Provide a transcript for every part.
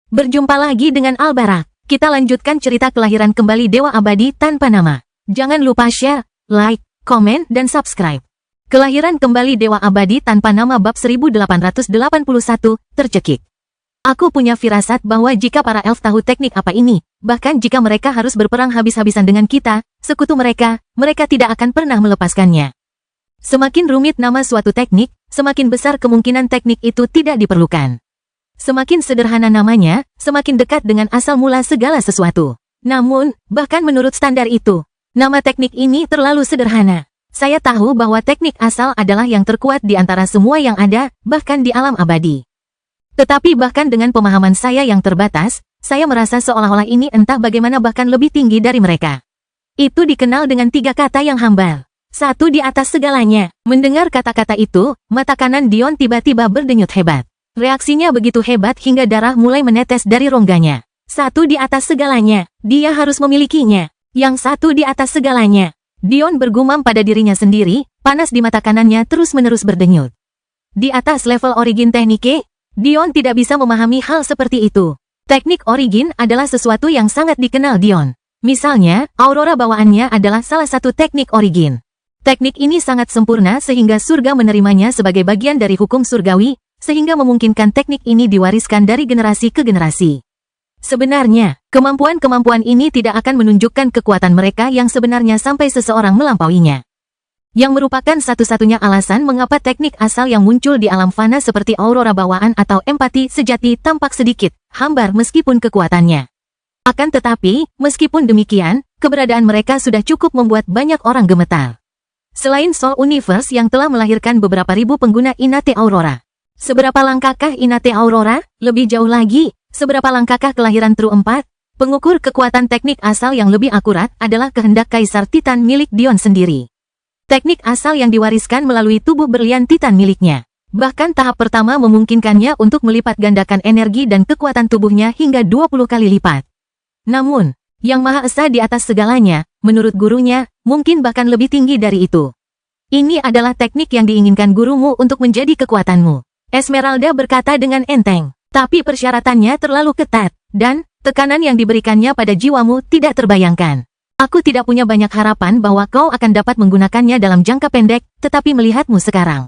Berjumpa lagi dengan Albarak. Kita lanjutkan cerita kelahiran kembali Dewa Abadi tanpa nama. Jangan lupa share, like, komen, dan subscribe. Kelahiran kembali Dewa Abadi tanpa nama bab 1881, tercekik. Aku punya firasat bahwa jika para elf tahu teknik apa ini, bahkan jika mereka harus berperang habis-habisan dengan kita, sekutu mereka tidak akan pernah melepaskannya. Semakin rumit nama suatu teknik, semakin besar kemungkinan teknik itu tidak diperlukan. Semakin sederhana namanya, semakin dekat dengan asal mula segala sesuatu. Namun, bahkan menurut standar itu, nama teknik ini terlalu sederhana. Saya tahu bahwa teknik asal adalah yang terkuat di antara semua yang ada, bahkan di alam abadi. Tetapi bahkan dengan pemahaman saya yang terbatas, saya merasa seolah-olah ini entah bagaimana bahkan lebih tinggi dari mereka. Itu dikenal dengan 3 kata yang hambal. Satu di atas segalanya. Mendengar kata-kata itu, mata kanan Dion tiba-tiba berdenyut hebat. Reaksinya begitu hebat hingga darah mulai menetes dari rongganya. Satu di atas segalanya, dia harus memilikinya. Yang satu di atas segalanya. Dion bergumam pada dirinya sendiri, panas di mata kanannya terus-menerus berdenyut. Di atas level origin teknike, Dion tidak bisa memahami hal seperti itu. Teknik origin adalah sesuatu yang sangat dikenal Dion. Misalnya, aurora bawaannya adalah salah satu teknik origin. Teknik ini sangat sempurna sehingga surga menerimanya sebagai bagian dari hukum surgawi, sehingga memungkinkan teknik ini diwariskan dari generasi ke generasi. Sebenarnya, kemampuan-kemampuan ini tidak akan menunjukkan kekuatan mereka yang sebenarnya sampai seseorang melampauinya. Yang merupakan satu-satunya alasan mengapa teknik asal yang muncul di alam fana seperti aurora bawaan atau empati sejati tampak sedikit hambar meskipun kekuatannya. Akan tetapi, meskipun demikian, keberadaan mereka sudah cukup membuat banyak orang gemetar. Selain Soul Universe yang telah melahirkan beberapa ribu pengguna Inate Aurora. Seberapa langkahkah Inate Aurora? Lebih jauh lagi, seberapa langkahkah kelahiran True 4? Pengukur kekuatan teknik asal yang lebih akurat adalah kehendak Kaisar Titan milik Dion sendiri. Teknik asal yang diwariskan melalui tubuh berlian Titan miliknya. Bahkan tahap pertama memungkinkannya untuk melipat gandakan energi dan kekuatan tubuhnya hingga 20 kali lipat. Namun, Yang Maha Esa di atas segalanya, menurut gurunya, mungkin bahkan lebih tinggi dari itu. Ini adalah teknik yang diinginkan gurumu untuk menjadi kekuatanmu. Esmeralda berkata dengan enteng, tapi persyaratannya terlalu ketat, dan tekanan yang diberikannya pada jiwamu tidak terbayangkan. Aku tidak punya banyak harapan bahwa kau akan dapat menggunakannya dalam jangka pendek, tetapi melihatmu sekarang.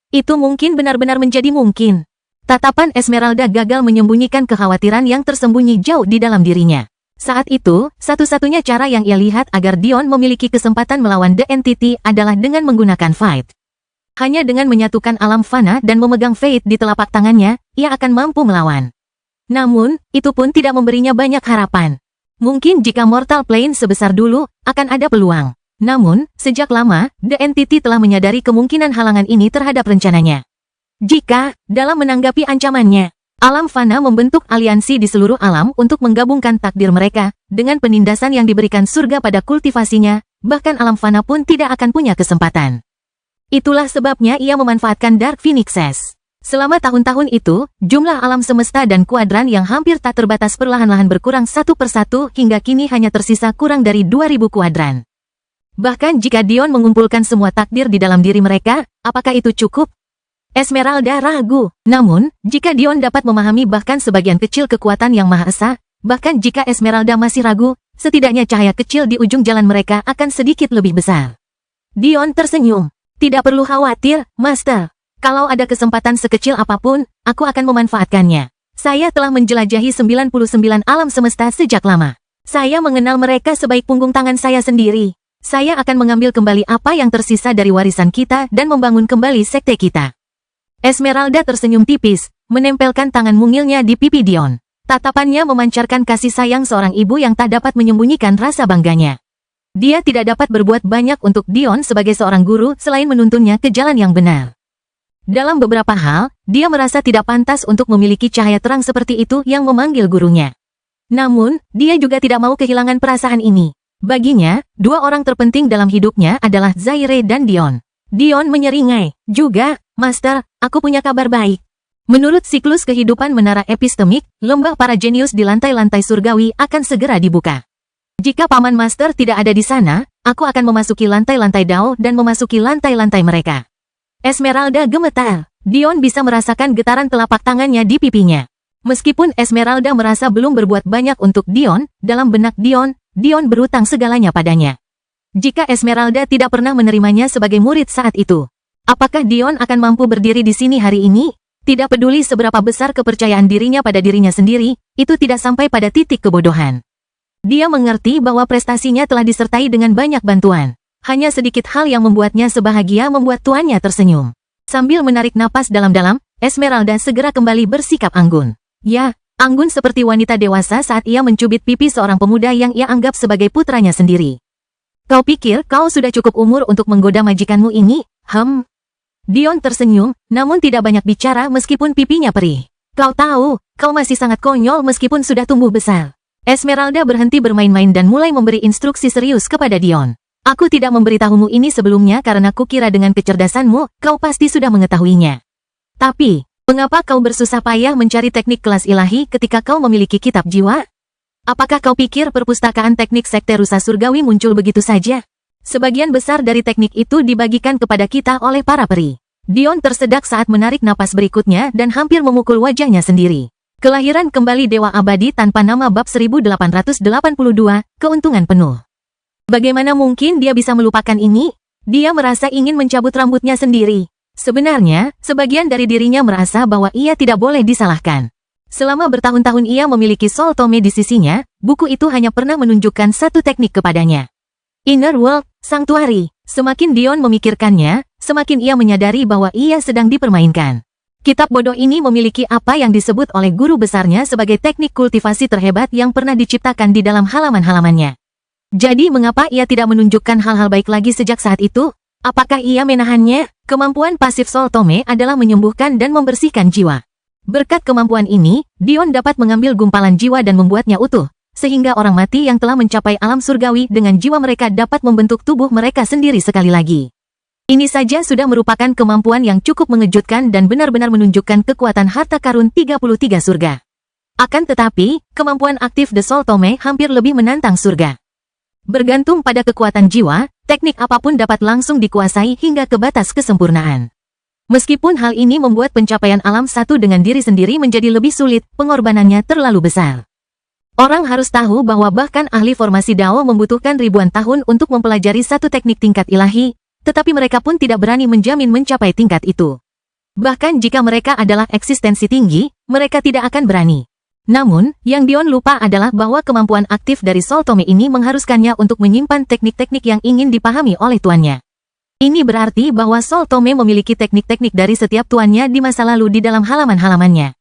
Itu mungkin benar-benar menjadi mungkin. Tatapan Esmeralda gagal menyembunyikan kekhawatiran yang tersembunyi jauh di dalam dirinya. Saat itu, satu-satunya cara yang ia lihat agar Dion memiliki kesempatan melawan The Entity adalah dengan menggunakan Fate. Hanya dengan menyatukan alam fana dan memegang Fate di telapak tangannya, ia akan mampu melawan. Namun, itu pun tidak memberinya banyak harapan. Mungkin jika Mortal Plane sebesar dulu, akan ada peluang. Namun, sejak lama, The Entity telah menyadari kemungkinan halangan ini terhadap rencananya. Jika, dalam menanggapi ancamannya, alam fana membentuk aliansi di seluruh alam untuk menggabungkan takdir mereka, dengan penindasan yang diberikan surga pada kultivasinya, bahkan alam fana pun tidak akan punya kesempatan. Itulah sebabnya ia memanfaatkan Dark Phoenixes. Selama tahun-tahun itu, jumlah alam semesta dan kuadran yang hampir tak terbatas perlahan-lahan berkurang satu persatu hingga kini hanya tersisa kurang dari 2000 kuadran. Bahkan jika Dion mengumpulkan semua takdir di dalam diri mereka, apakah itu cukup? Esmeralda ragu. Namun, jika Dion dapat memahami bahkan sebagian kecil kekuatan Yang Maha Esa, bahkan jika Esmeralda masih ragu, setidaknya cahaya kecil di ujung jalan mereka akan sedikit lebih besar. Dion tersenyum. Tidak perlu khawatir, Master. Kalau ada kesempatan sekecil apapun, aku akan memanfaatkannya. Saya telah menjelajahi 99 alam semesta sejak lama. Saya mengenal mereka sebaik punggung tangan saya sendiri. Saya akan mengambil kembali apa yang tersisa dari warisan kita dan membangun kembali sekte kita. Esmeralda tersenyum tipis, menempelkan tangan mungilnya di pipi Dion. Tatapannya memancarkan kasih sayang seorang ibu yang tak dapat menyembunyikan rasa bangganya. Dia tidak dapat berbuat banyak untuk Dion sebagai seorang guru selain menuntunnya ke jalan yang benar. Dalam beberapa hal, dia merasa tidak pantas untuk memiliki cahaya terang seperti itu yang memanggil gurunya. Namun, dia juga tidak mau kehilangan perasaan ini. Baginya, 2 orang terpenting dalam hidupnya adalah Zaire dan Dion. Dion menyeringai. Juga, Master, aku punya kabar baik. Menurut siklus kehidupan menara epistemik, lembah para jenius di lantai-lantai surgawi akan segera dibuka. Jika Paman Master tidak ada di sana, aku akan memasuki lantai-lantai Dao dan memasuki lantai-lantai mereka. Esmeralda gemetar. Dion bisa merasakan getaran telapak tangannya di pipinya. Meskipun Esmeralda merasa belum berbuat banyak untuk Dion, dalam benak Dion berutang segalanya padanya. Jika Esmeralda tidak pernah menerimanya sebagai murid saat itu, apakah Dion akan mampu berdiri di sini hari ini? Tidak peduli seberapa besar kepercayaan dirinya pada dirinya sendiri, itu tidak sampai pada titik kebodohan. Dia mengerti bahwa prestasinya telah disertai dengan banyak bantuan. Hanya sedikit hal yang membuatnya sebahagia membuat tuannya tersenyum. Sambil menarik napas dalam-dalam, Esmeralda segera kembali bersikap anggun. Ya, anggun seperti wanita dewasa saat ia mencubit pipi seorang pemuda yang ia anggap sebagai putranya sendiri. Kau pikir kau sudah cukup umur untuk menggoda majikanmu ini? Dion tersenyum, namun tidak banyak bicara meskipun pipinya perih. Kau tahu, kau masih sangat konyol meskipun sudah tumbuh besar. Esmeralda berhenti bermain-main dan mulai memberi instruksi serius kepada Dion. Aku tidak memberitahumu ini sebelumnya karena kukira dengan kecerdasanmu, kau pasti sudah mengetahuinya. Tapi, mengapa kau bersusah payah mencari teknik kelas ilahi ketika kau memiliki kitab jiwa? Apakah kau pikir perpustakaan teknik sekte rusa surgawi muncul begitu saja? Sebagian besar dari teknik itu dibagikan kepada kita oleh para peri. Dion tersedak saat menarik napas berikutnya dan hampir memukul wajahnya sendiri. Kelahiran kembali Dewa Abadi tanpa nama bab 1882, keuntungan penuh. Bagaimana mungkin dia bisa melupakan ini? Dia merasa ingin mencabut rambutnya sendiri. Sebenarnya, sebagian dari dirinya merasa bahwa ia tidak boleh disalahkan. Selama bertahun-tahun ia memiliki Soul Tome di sisinya, buku itu hanya pernah menunjukkan satu teknik kepadanya. Inner World, Sanctuary. Semakin Dion memikirkannya, semakin ia menyadari bahwa ia sedang dipermainkan. Kitab bodoh ini memiliki apa yang disebut oleh guru besarnya sebagai teknik kultivasi terhebat yang pernah diciptakan di dalam halaman-halamannya. Jadi mengapa ia tidak menunjukkan hal-hal baik lagi sejak saat itu? Apakah ia menahannya? Kemampuan pasif Soul Tome adalah menyembuhkan dan membersihkan jiwa. Berkat kemampuan ini, Dion dapat mengambil gumpalan jiwa dan membuatnya utuh. Sehingga orang mati yang telah mencapai alam surgawi dengan jiwa mereka dapat membentuk tubuh mereka sendiri sekali lagi. Ini saja sudah merupakan kemampuan yang cukup mengejutkan dan benar-benar menunjukkan kekuatan harta karun 33 surga. Akan tetapi, kemampuan aktif The Soul Tome hampir lebih menantang surga. Bergantung pada kekuatan jiwa, teknik apapun dapat langsung dikuasai hingga ke batas kesempurnaan. Meskipun hal ini membuat pencapaian alam satu dengan diri sendiri menjadi lebih sulit, pengorbanannya terlalu besar. Orang harus tahu bahwa bahkan ahli formasi Dao membutuhkan ribuan tahun untuk mempelajari satu teknik tingkat ilahi, tetapi mereka pun tidak berani menjamin mencapai tingkat itu. Bahkan jika mereka adalah eksistensi tinggi, mereka tidak akan berani. Namun, yang Dion lupa adalah bahwa kemampuan aktif dari Soul Tome ini mengharuskannya untuk menyimpan teknik-teknik yang ingin dipahami oleh tuannya. Ini berarti bahwa Soul Tome memiliki teknik-teknik dari setiap tuannya di masa lalu di dalam halaman-halamannya.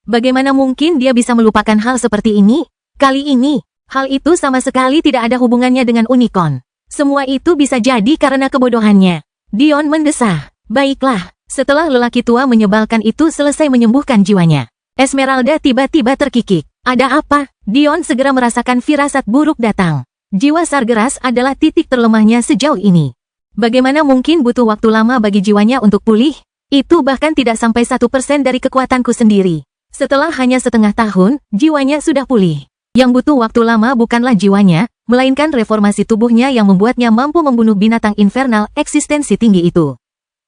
Bagaimana mungkin dia bisa melupakan hal seperti ini? Kali ini, hal itu sama sekali tidak ada hubungannya dengan unicorn. Semua itu bisa jadi karena kebodohannya. Dion mendesah. Baiklah, setelah lelaki tua menyebalkan itu selesai menyembuhkan jiwanya, Esmeralda tiba-tiba terkikik. Ada apa? Dion segera merasakan firasat buruk datang. Jiwa Sargeras adalah titik terlemahnya sejauh ini. Bagaimana mungkin butuh waktu lama bagi jiwanya untuk pulih? Itu bahkan tidak sampai 1% dari kekuatanku sendiri. Setelah hanya setengah tahun, jiwanya sudah pulih. Yang butuh waktu lama bukanlah jiwanya, melainkan reformasi tubuhnya yang membuatnya mampu membunuh binatang infernal eksistensi tinggi itu.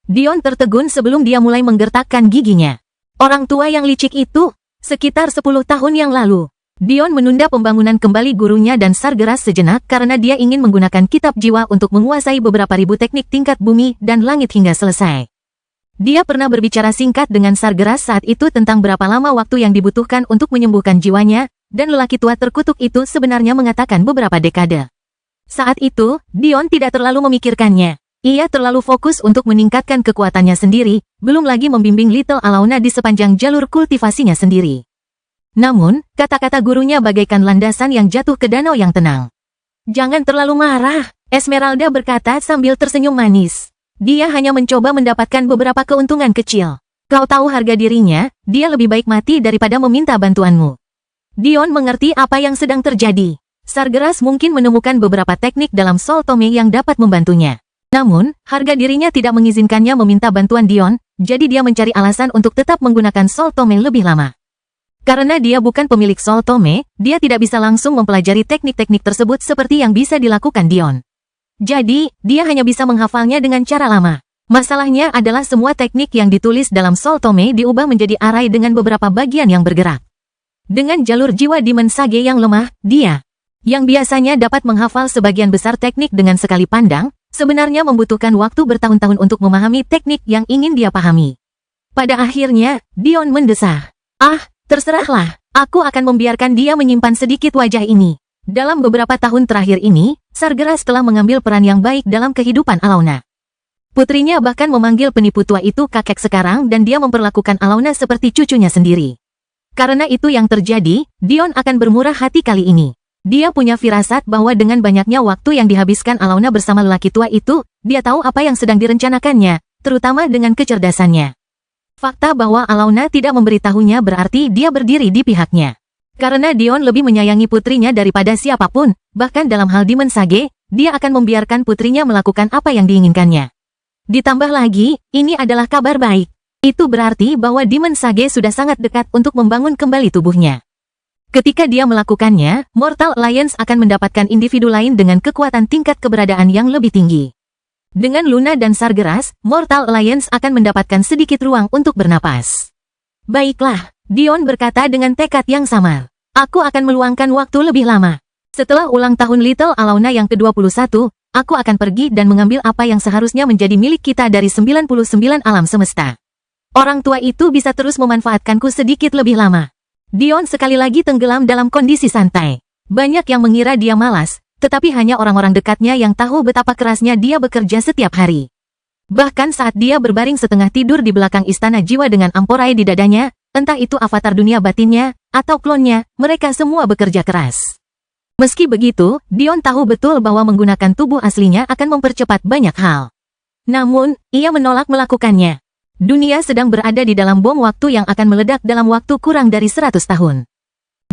Dion tertegun sebelum dia mulai menggertakkan giginya. Orang tua yang licik itu, sekitar 10 tahun yang lalu, Dion menunda pembangunan kembali gurunya dan Sargeras sejenak karena dia ingin menggunakan kitab jiwa untuk menguasai beberapa ribu teknik tingkat bumi dan langit hingga selesai. Dia pernah berbicara singkat dengan Sargeras saat itu tentang berapa lama waktu yang dibutuhkan untuk menyembuhkan jiwanya, dan lelaki tua terkutuk itu sebenarnya mengatakan beberapa dekade. Saat itu, Dion tidak terlalu memikirkannya. Ia terlalu fokus untuk meningkatkan kekuatannya sendiri, belum lagi membimbing Little Alauna di sepanjang jalur kultivasinya sendiri. Namun, kata-kata gurunya bagaikan landasan yang jatuh ke danau yang tenang. Jangan terlalu marah, Esmeralda berkata sambil tersenyum manis. Dia hanya mencoba mendapatkan beberapa keuntungan kecil. Kau tahu harga dirinya, dia lebih baik mati daripada meminta bantuanmu. Dion mengerti apa yang sedang terjadi. Sargeras mungkin menemukan beberapa teknik dalam Soul Tome yang dapat membantunya. Namun, harga dirinya tidak mengizinkannya meminta bantuan Dion, jadi dia mencari alasan untuk tetap menggunakan Soul Tome lebih lama. Karena dia bukan pemilik Soul Tome, dia tidak bisa langsung mempelajari teknik-teknik tersebut seperti yang bisa dilakukan Dion. Jadi, dia hanya bisa menghafalnya dengan cara lama. Masalahnya adalah semua teknik yang ditulis dalam Soul Tome diubah menjadi arai dengan beberapa bagian yang bergerak. Dengan jalur jiwa Demon Sage yang lemah, dia yang biasanya dapat menghafal sebagian besar teknik dengan sekali pandang, sebenarnya membutuhkan waktu bertahun-tahun untuk memahami teknik yang ingin dia pahami. Pada akhirnya, Dion mendesah. Terserahlah, aku akan membiarkan dia menyimpan sedikit wajah ini. Dalam beberapa tahun terakhir ini, Sargeras telah mengambil peran yang baik dalam kehidupan Alauna. Putrinya bahkan memanggil penipu tua itu kakek sekarang dan dia memperlakukan Alauna seperti cucunya sendiri. Karena itu yang terjadi, Dion akan bermurah hati kali ini. Dia punya firasat bahwa dengan banyaknya waktu yang dihabiskan Alauna bersama lelaki tua itu, dia tahu apa yang sedang direncanakannya, terutama dengan kecerdasannya. Fakta bahwa Alauna tidak memberitahunya berarti dia berdiri di pihaknya. Karena Dion lebih menyayangi putrinya daripada siapapun, bahkan dalam hal Demon Sage, dia akan membiarkan putrinya melakukan apa yang diinginkannya. Ditambah lagi, ini adalah kabar baik. Itu berarti bahwa Demon Sage sudah sangat dekat untuk membangun kembali tubuhnya. Ketika dia melakukannya, Mortal Alliance akan mendapatkan individu lain dengan kekuatan tingkat keberadaan yang lebih tinggi. Dengan Luna dan Sargeras, Mortal Alliance akan mendapatkan sedikit ruang untuk bernapas. Baiklah, Dion berkata dengan tekad yang samar. Aku akan meluangkan waktu lebih lama. Setelah ulang tahun Little Alauna yang ke-21, aku akan pergi dan mengambil apa yang seharusnya menjadi milik kita dari 99 alam semesta. Orang tua itu bisa terus memanfaatkanku sedikit lebih lama. Dion sekali lagi tenggelam dalam kondisi santai. Banyak yang mengira dia malas, tetapi hanya orang-orang dekatnya yang tahu betapa kerasnya dia bekerja setiap hari. Bahkan saat dia berbaring setengah tidur di belakang istana jiwa dengan amporai di dadanya, entah itu avatar dunia batinnya, atau klonnya, mereka semua bekerja keras. Meski begitu, Dion tahu betul bahwa menggunakan tubuh aslinya akan mempercepat banyak hal. Namun, ia menolak melakukannya. Dunia sedang berada di dalam bom waktu yang akan meledak dalam waktu kurang dari 100 tahun.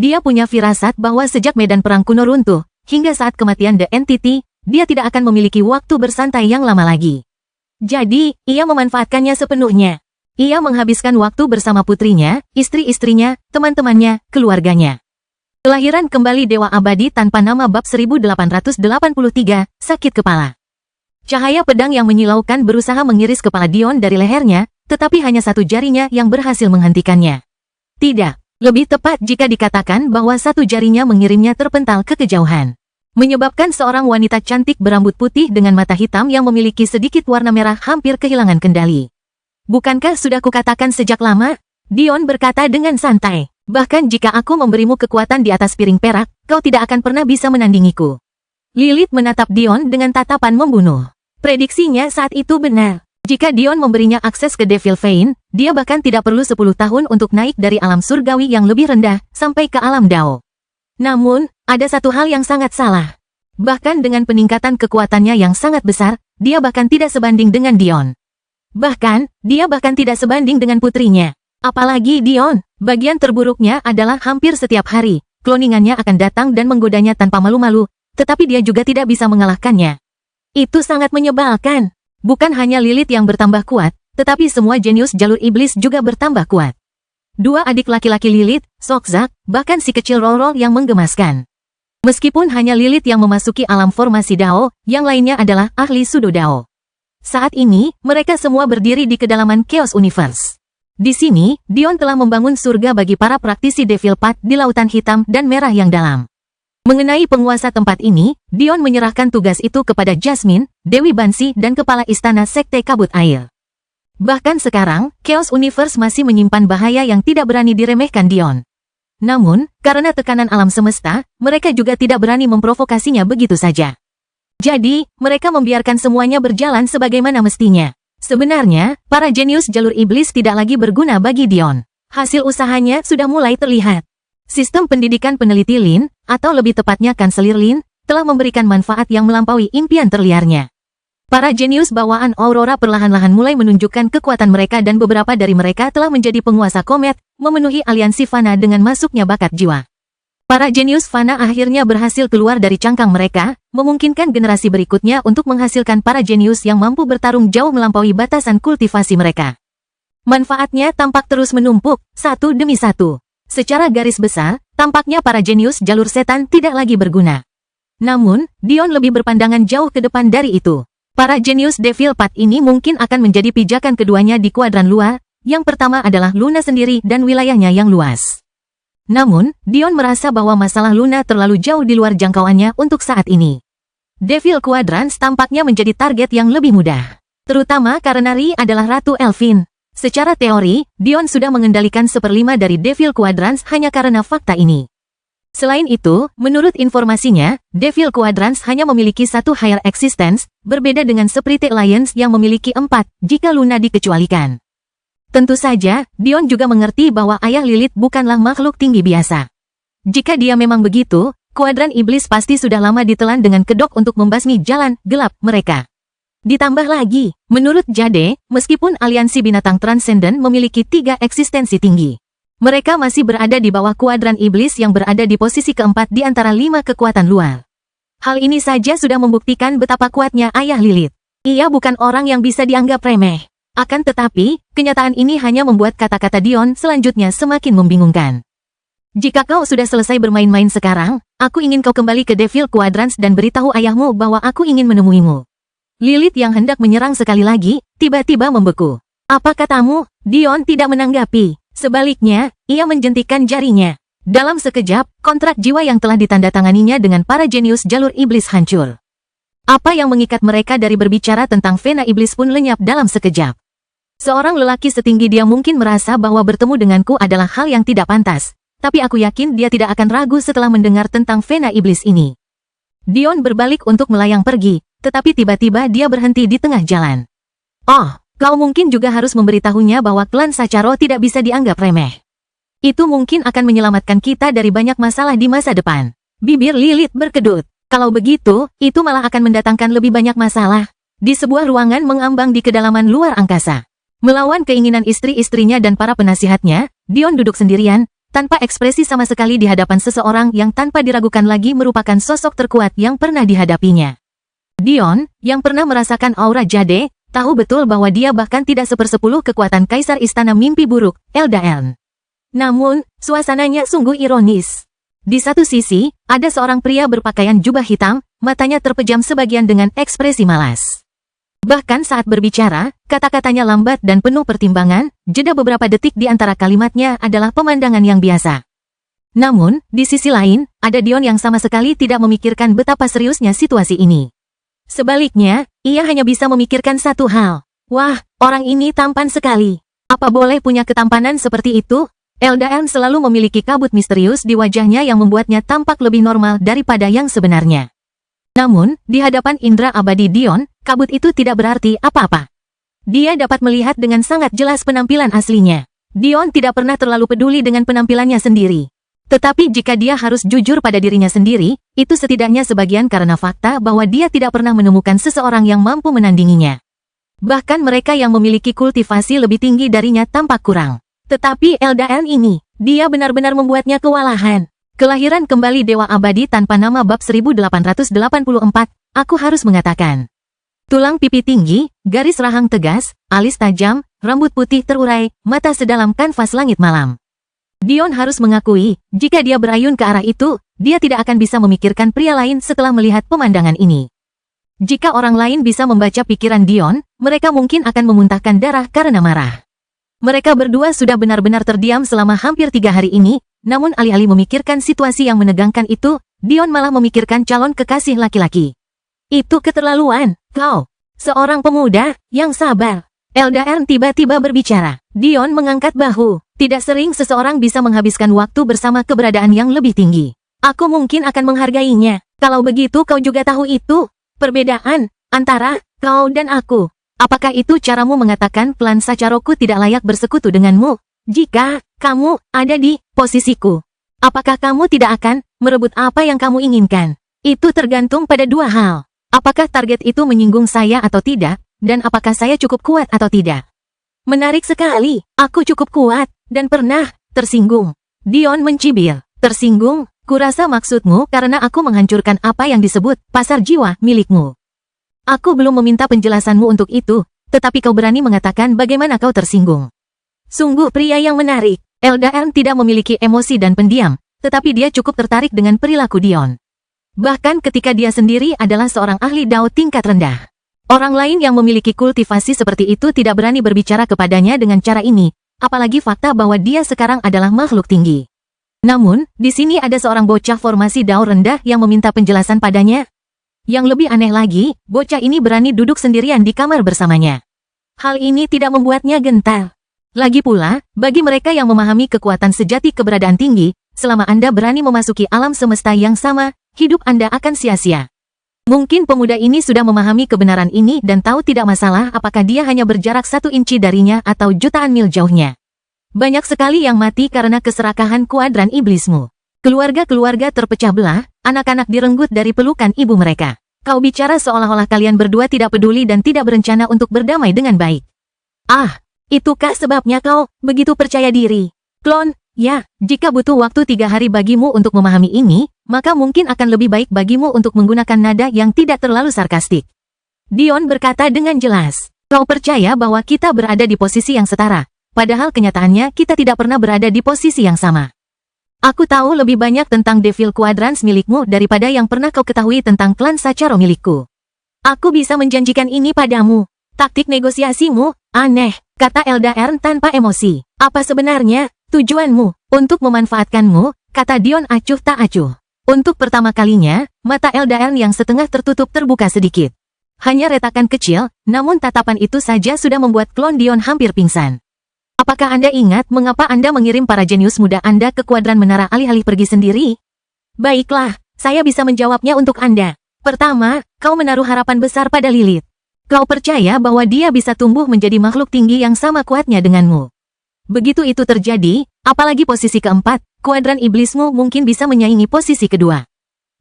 Dia punya firasat bahwa sejak medan perang kuno runtuh, hingga saat kematian The Entity, dia tidak akan memiliki waktu bersantai yang lama lagi. Jadi, ia memanfaatkannya sepenuhnya. Ia menghabiskan waktu bersama putrinya, istri-istrinya, teman-temannya, keluarganya. Kelahiran kembali Dewa Abadi tanpa nama bab 1883, sakit kepala. Cahaya pedang yang menyilaukan berusaha mengiris kepala Dion dari lehernya, tetapi hanya satu jarinya yang berhasil menghentikannya. Tidak, lebih tepat jika dikatakan bahwa satu jarinya mengirimnya terpental ke kejauhan. Menyebabkan seorang wanita cantik berambut putih dengan mata hitam yang memiliki sedikit warna merah hampir kehilangan kendali. Bukankah sudah kukatakan sejak lama? Dion berkata dengan santai. Bahkan jika aku memberimu kekuatan di atas piring perak, kau tidak akan pernah bisa menandingiku. Lilith menatap Dion dengan tatapan membunuh. Prediksinya saat itu benar. Jika Dion memberinya akses ke Devil Vein, dia bahkan tidak perlu 10 tahun untuk naik dari alam surgawi yang lebih rendah, sampai ke alam Dao. Namun, ada satu hal yang sangat salah. Bahkan dengan peningkatan kekuatannya yang sangat besar, dia bahkan tidak sebanding dengan Dion. Bahkan, dia bahkan tidak sebanding dengan putrinya. Apalagi Dion, bagian terburuknya adalah hampir setiap hari, kloningannya akan datang dan menggodanya tanpa malu-malu, tetapi dia juga tidak bisa mengalahkannya. Itu sangat menyebalkan. Bukan hanya Lilith yang bertambah kuat, tetapi semua jenius jalur iblis juga bertambah kuat. Dua adik laki-laki Lilith, Sokzak, bahkan si kecil Rol yang menggemaskan. Meskipun hanya Lilith yang memasuki alam formasi Dao, yang lainnya adalah ahli Sudo Dao. Saat ini, mereka semua berdiri di kedalaman Chaos Universe. Di sini, Dion telah membangun surga bagi para praktisi Devil Path di lautan hitam dan merah yang dalam. Mengenai penguasa tempat ini, Dion menyerahkan tugas itu kepada Jasmine, Dewi Bansi dan kepala istana Sekte Kabut Air. Bahkan sekarang, Chaos Universe masih menyimpan bahaya yang tidak berani diremehkan Dion. Namun, karena tekanan alam semesta, mereka juga tidak berani memprovokasinya begitu saja. Jadi, mereka membiarkan semuanya berjalan sebagaimana mestinya. Sebenarnya, para jenius jalur iblis tidak lagi berguna bagi Dion. Hasil usahanya sudah mulai terlihat. Sistem pendidikan peneliti Lin, atau lebih tepatnya Kanselir Lin, telah memberikan manfaat yang melampaui impian terliarnya. Para jenius bawaan Aurora perlahan-lahan mulai menunjukkan kekuatan mereka dan beberapa dari mereka telah menjadi penguasa komet, memenuhi aliansi Fana dengan masuknya bakat jiwa. Para jenius Fana akhirnya berhasil keluar dari cangkang mereka, memungkinkan generasi berikutnya untuk menghasilkan para jenius yang mampu bertarung jauh melampaui batasan kultivasi mereka. Manfaatnya tampak terus menumpuk, satu demi satu. Secara garis besar, tampaknya para jenius jalur setan tidak lagi berguna. Namun, Dion lebih berpandangan jauh ke depan dari itu. Para jenius Devil Path ini mungkin akan menjadi pijakan keduanya di kuadran luar. Yang pertama adalah Luna sendiri dan wilayahnya yang luas. Namun, Dion merasa bahwa masalah Luna terlalu jauh di luar jangkauannya untuk saat ini. Devil Quadrans tampaknya menjadi target yang lebih mudah. Terutama karena Ri adalah Ratu Elfin. Secara teori, Dion sudah mengendalikan 1/5 dari Devil Quadrans hanya karena fakta ini. Selain itu, menurut informasinya, Devil Quadrans hanya memiliki satu higher existence, berbeda dengan Spirit Alliance yang memiliki 4, jika Luna dikecualikan. Tentu saja, Dion juga mengerti bahwa ayah Lilith bukanlah makhluk tinggi biasa. Jika dia memang begitu, kuadran iblis pasti sudah lama ditelan dengan kedok untuk membasmi jalan gelap mereka. Ditambah lagi, menurut Jade, meskipun aliansi binatang transenden memiliki 3 eksistensi tinggi, mereka masih berada di bawah kuadran iblis yang berada di posisi keempat di antara 5 kekuatan luar. Hal ini saja sudah membuktikan betapa kuatnya ayah Lilith. Ia bukan orang yang bisa dianggap remeh. Akan tetapi, kenyataan ini hanya membuat kata-kata Dion selanjutnya semakin membingungkan. Jika kau sudah selesai bermain-main sekarang, aku ingin kau kembali ke Devil Quadrans dan beritahu ayahmu bahwa aku ingin menemuimu. Lilith yang hendak menyerang sekali lagi, tiba-tiba membeku. Apa katamu? Dion tidak menanggapi. Sebaliknya, ia menjentikan jarinya. Dalam sekejap, kontrak jiwa yang telah ditandatanganinya dengan para jenius jalur iblis hancur. Apa yang mengikat mereka dari berbicara tentang Vena iblis pun lenyap dalam sekejap. Seorang lelaki setinggi dia mungkin merasa bahwa bertemu denganku adalah hal yang tidak pantas. Tapi aku yakin dia tidak akan ragu setelah mendengar tentang Vena iblis ini. Dion berbalik untuk melayang pergi, tetapi tiba-tiba dia berhenti di tengah jalan. Oh, kau mungkin juga harus memberitahunya bahwa klan Sacharo tidak bisa dianggap remeh. Itu mungkin akan menyelamatkan kita dari banyak masalah di masa depan. Bibir Lilith berkedut. Kalau begitu, itu malah akan mendatangkan lebih banyak masalah. Di sebuah ruangan mengambang di kedalaman luar angkasa. Melawan keinginan istri-istrinya dan para penasihatnya, Dion duduk sendirian, tanpa ekspresi sama sekali di hadapan seseorang yang tanpa diragukan lagi merupakan sosok terkuat yang pernah dihadapinya. Dion, yang pernah merasakan aura Jade, tahu betul bahwa dia bahkan tidak 1/10 kekuatan Kaisar Istana Mimpi Buruk, Eldaeln. Namun, suasananya sungguh ironis. Di satu sisi, ada seorang pria berpakaian jubah hitam, matanya terpejam sebagian dengan ekspresi malas. Bahkan saat berbicara, kata-katanya lambat dan penuh pertimbangan, jeda beberapa detik di antara kalimatnya adalah pemandangan yang biasa. Namun, di sisi lain, ada Dion yang sama sekali tidak memikirkan betapa seriusnya situasi ini. Sebaliknya, ia hanya bisa memikirkan satu hal. Wah, orang ini tampan sekali. Apa boleh punya ketampanan seperti itu? Eldaeln selalu memiliki kabut misterius di wajahnya yang membuatnya tampak lebih normal daripada yang sebenarnya. Namun, di hadapan indera abadi Dion, kabut itu tidak berarti apa-apa. Dia dapat melihat dengan sangat jelas penampilan aslinya. Dion tidak pernah terlalu peduli dengan penampilannya sendiri. Tetapi jika dia harus jujur pada dirinya sendiri, itu setidaknya sebagian karena fakta bahwa dia tidak pernah menemukan seseorang yang mampu menandinginya. Bahkan mereka yang memiliki kultivasi lebih tinggi darinya tampak kurang. Tetapi Eldaeln ini, dia benar-benar membuatnya kewalahan. Kelahiran kembali Dewa Abadi tanpa nama bab 1884, aku harus mengatakan. Tulang pipi tinggi, garis rahang tegas, alis tajam, rambut putih terurai, mata sedalam kanvas langit malam. Dion harus mengakui, jika dia berayun ke arah itu, dia tidak akan bisa memikirkan pria lain setelah melihat pemandangan ini. Jika orang lain bisa membaca pikiran Dion, mereka mungkin akan memuntahkan darah karena marah. Mereka berdua sudah benar-benar terdiam selama hampir 3 hari ini, namun alih-alih memikirkan situasi yang menegangkan itu, Dion malah memikirkan calon kekasih laki-laki. Itu keterlaluan, kau. Seorang pemuda, yang sabar. Eldaeln tiba-tiba berbicara. Dion mengangkat bahu. Tidak sering seseorang bisa menghabiskan waktu bersama keberadaan yang lebih tinggi. Aku mungkin akan menghargainya. Kalau begitu kau juga tahu itu. Perbedaan antara kau dan aku. Apakah itu caramu mengatakan klan Sacharoku tidak layak bersekutu denganmu? Jika kamu ada di posisiku, apakah kamu tidak akan merebut apa yang kamu inginkan? Itu tergantung pada 2 hal. Apakah target itu menyinggung saya atau tidak, dan apakah saya cukup kuat atau tidak? Menarik sekali, aku cukup kuat, dan pernah tersinggung. Dion mencibir. Tersinggung? Kurasa maksudmu karena aku menghancurkan apa yang disebut pasar jiwa milikmu. Aku belum meminta penjelasanmu untuk itu, tetapi kau berani mengatakan bagaimana kau tersinggung. Sungguh pria yang menarik. Eldaeln tidak memiliki emosi dan pendiam, tetapi dia cukup tertarik dengan perilaku Dion. Bahkan ketika dia sendiri adalah seorang ahli Dao tingkat rendah. Orang lain yang memiliki kultivasi seperti itu tidak berani berbicara kepadanya dengan cara ini, apalagi fakta bahwa dia sekarang adalah makhluk tinggi. Namun, di sini ada seorang bocah formasi Dao rendah yang meminta penjelasan padanya. Yang lebih aneh lagi, bocah ini berani duduk sendirian di kamar bersamanya. Hal ini tidak membuatnya gentar. Lagi pula, bagi mereka yang memahami kekuatan sejati keberadaan tinggi, selama Anda berani memasuki alam semesta yang sama, hidup Anda akan sia-sia. Mungkin pemuda ini sudah memahami kebenaran ini dan tahu tidak masalah apakah dia hanya berjarak 1 inci darinya atau jutaan mil jauhnya. Banyak sekali yang mati karena keserakahan kuadran iblismu. Keluarga-keluarga terpecah belah, anak-anak direnggut dari pelukan ibu mereka. Kau bicara seolah-olah kalian berdua tidak peduli dan tidak berencana untuk berdamai dengan baik. Ah, itukah sebabnya kau begitu percaya diri? Klon, ya, jika butuh waktu 3 hari bagimu untuk memahami ini, maka mungkin akan lebih baik bagimu untuk menggunakan nada yang tidak terlalu sarkastik. Dion berkata dengan jelas, kau percaya bahwa kita berada di posisi yang setara. Padahal kenyataannya kita tidak pernah berada di posisi yang sama. Aku tahu lebih banyak tentang Devil Quadrans milikmu daripada yang pernah kau ketahui tentang klan Sacharo milikku. Aku bisa menjanjikan ini padamu. Taktik negosiasimu, aneh, kata Eldaern tanpa emosi. Apa sebenarnya tujuanmu untuk memanfaatkanmu, kata Dion acuh tak acuh. Untuk pertama kalinya, mata Eldaern yang setengah tertutup terbuka sedikit. Hanya retakan kecil, namun tatapan itu saja sudah membuat klon Dion hampir pingsan. Apakah Anda ingat mengapa Anda mengirim para jenius muda Anda ke kuadran menara alih-alih pergi sendiri? Baiklah, saya bisa menjawabnya untuk Anda. Pertama, kau menaruh harapan besar pada Lilith. Kau percaya bahwa dia bisa tumbuh menjadi makhluk tinggi yang sama kuatnya denganmu. Begitu itu terjadi, apalagi posisi keempat, kuadran iblismu mungkin bisa menyaingi posisi kedua.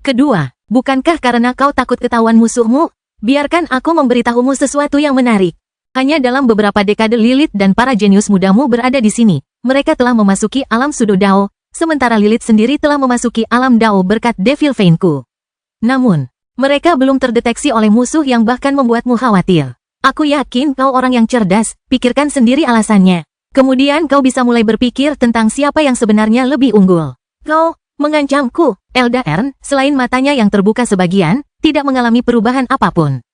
Kedua, bukankah karena kau takut ketahuan musuhmu? Biarkan aku memberitahumu sesuatu yang menarik. Hanya dalam beberapa dekade Lilith dan para jenius mudamu berada di sini. Mereka telah memasuki alam Sudo Dao, sementara Lilith sendiri telah memasuki alam Dao berkat Devil Vein-ku. Namun, mereka belum terdeteksi oleh musuh yang bahkan membuatmu khawatir. Aku yakin kau orang yang cerdas, pikirkan sendiri alasannya. Kemudian kau bisa mulai berpikir tentang siapa yang sebenarnya lebih unggul. Kau mengancamku, Eldaern, selain matanya yang terbuka sebagian, tidak mengalami perubahan apapun.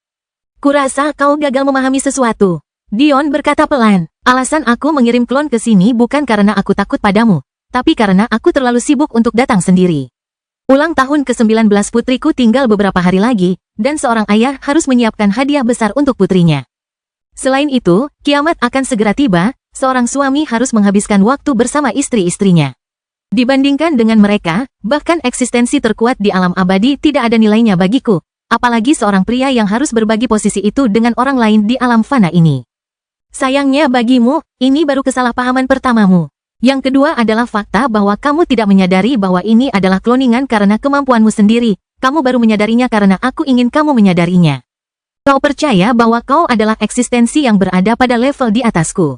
Kurasa kau gagal memahami sesuatu. Dion berkata pelan, alasan aku mengirim klon ke sini bukan karena aku takut padamu, tapi karena aku terlalu sibuk untuk datang sendiri. Ulang tahun ke-19 putriku tinggal beberapa hari lagi, dan seorang ayah harus menyiapkan hadiah besar untuk putrinya. Selain itu, kiamat akan segera tiba, seorang suami harus menghabiskan waktu bersama istri-istrinya. Dibandingkan dengan mereka, bahkan eksistensi terkuat di alam abadi tidak ada nilainya bagiku. Apalagi seorang pria yang harus berbagi posisi itu dengan orang lain di alam fana ini. Sayangnya bagimu, ini baru kesalahpahaman pertamamu. Yang kedua adalah fakta bahwa kamu tidak menyadari bahwa ini adalah kloningan karena kemampuanmu sendiri. Kamu baru menyadarinya karena aku ingin kamu menyadarinya. Kau percaya bahwa kau adalah eksistensi yang berada pada level di atasku.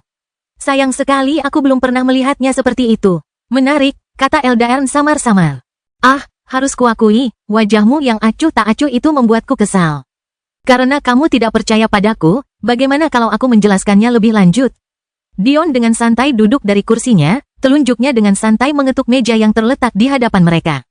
Sayang sekali aku belum pernah melihatnya seperti itu. Menarik, kata Eldaern samar-samar. Ah, harus kuakui, wajahmu yang acuh tak acuh itu membuatku kesal. Karena kamu tidak percaya padaku, bagaimana kalau aku menjelaskannya lebih lanjut? Dion dengan santai duduk dari kursinya, telunjuknya dengan santai mengetuk meja yang terletak di hadapan mereka.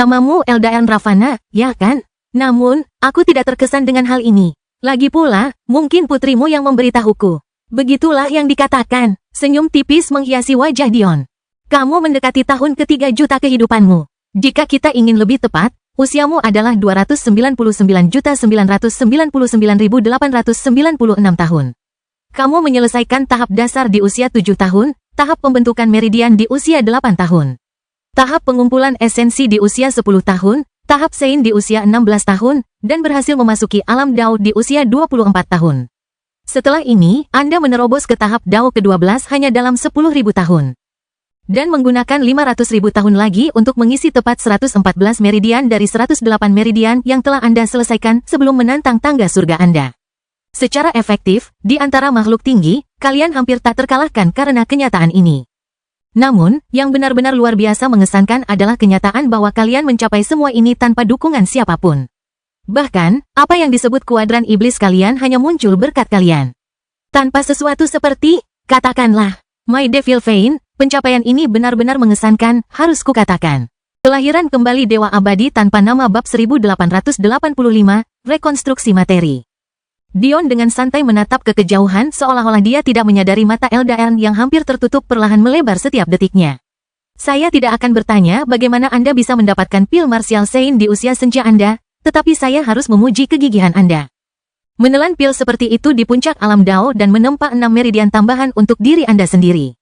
Namamu Eldaern Ravana, ya kan? Namun, aku tidak terkesan dengan hal ini. Lagi pula, mungkin putrimu yang memberitahuku. Begitulah yang dikatakan, senyum tipis menghiasi wajah Dion. Kamu mendekati tahun ke-3 juta kehidupanmu. Jika kita ingin lebih tepat, usiamu adalah 299.999.896 tahun. Kamu menyelesaikan tahap dasar di usia 7 tahun, tahap pembentukan meridian di usia 8 tahun. Tahap pengumpulan esensi di usia 10 tahun, tahap Sein di usia 16 tahun, dan berhasil memasuki alam Dao di usia 24 tahun. Setelah ini, Anda menerobos ke tahap Dao ke-12 hanya dalam 10.000 tahun. Dan menggunakan 500.000 tahun lagi untuk mengisi tepat 114 meridian dari 108 meridian yang telah Anda selesaikan sebelum menantang tangga surga Anda. Secara efektif, di antara makhluk tinggi, kalian hampir tak terkalahkan karena kenyataan ini. Namun, yang benar-benar luar biasa mengesankan adalah kenyataan bahwa kalian mencapai semua ini tanpa dukungan siapapun. Bahkan, apa yang disebut kuadran iblis kalian hanya muncul berkat kalian. Tanpa sesuatu seperti, katakanlah, My Devil Vein, pencapaian ini benar-benar mengesankan, harus kukatakan. Kelahiran kembali Dewa Abadi tanpa nama bab 1885, rekonstruksi materi. Dion dengan santai menatap ke kejauhan seolah-olah dia tidak menyadari mata Eldaern yang hampir tertutup perlahan melebar setiap detiknya. Saya tidak akan bertanya bagaimana Anda bisa mendapatkan pil Martial Saint di usia senja Anda, tetapi saya harus memuji kegigihan Anda. Menelan pil seperti itu di puncak alam Dao dan menempa 6 meridian tambahan untuk diri Anda sendiri.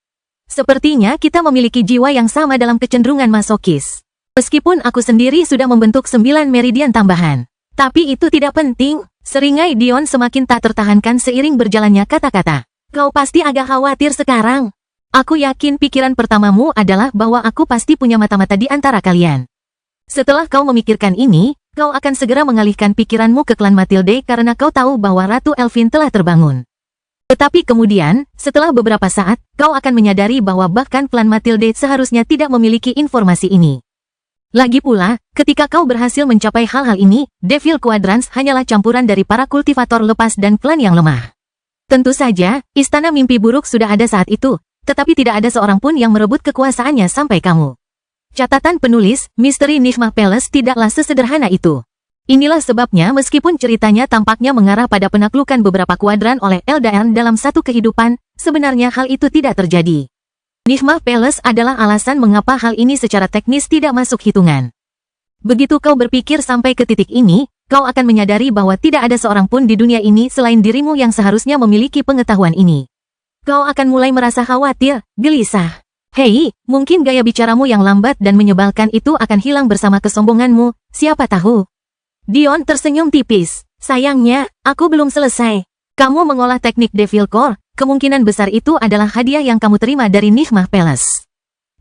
Sepertinya kita memiliki jiwa yang sama dalam kecenderungan masokis. Meskipun aku sendiri sudah membentuk 9 meridian tambahan. Tapi itu tidak penting, seringai Dion semakin tak tertahankan seiring berjalannya kata-kata. Kau pasti agak khawatir sekarang. Aku yakin pikiran pertamamu adalah bahwa aku pasti punya mata-mata di antara kalian. Setelah kau memikirkan ini, kau akan segera mengalihkan pikiranmu ke klan Matilde karena kau tahu bahwa Ratu Elvin telah terbangun. Tetapi kemudian, setelah beberapa saat, kau akan menyadari bahwa bahkan klan Matilde seharusnya tidak memiliki informasi ini. Lagi pula, ketika kau berhasil mencapai hal-hal ini, Devil Quadrants hanyalah campuran dari para kultivator lepas dan klan yang lemah. Tentu saja, istana mimpi buruk sudah ada saat itu, tetapi tidak ada seorang pun yang merebut kekuasaannya sampai kamu. Catatan penulis, Misteri Nigma Palace tidaklah sesederhana itu. Inilah sebabnya meskipun ceritanya tampaknya mengarah pada penaklukan beberapa kuadran oleh Eldaern dalam satu kehidupan, sebenarnya hal itu tidak terjadi. Nigma Palace adalah alasan mengapa hal ini secara teknis tidak masuk hitungan. Begitu kau berpikir sampai ke titik ini, kau akan menyadari bahwa tidak ada seorang pun di dunia ini selain dirimu yang seharusnya memiliki pengetahuan ini. Kau akan mulai merasa khawatir, gelisah. Hei, mungkin gaya bicaramu yang lambat dan menyebalkan itu akan hilang bersama kesombonganmu, siapa tahu. Dion tersenyum tipis. Sayangnya, aku belum selesai. Kamu mengolah teknik Devil Core, kemungkinan besar itu adalah hadiah yang kamu terima dari Nigma Palace.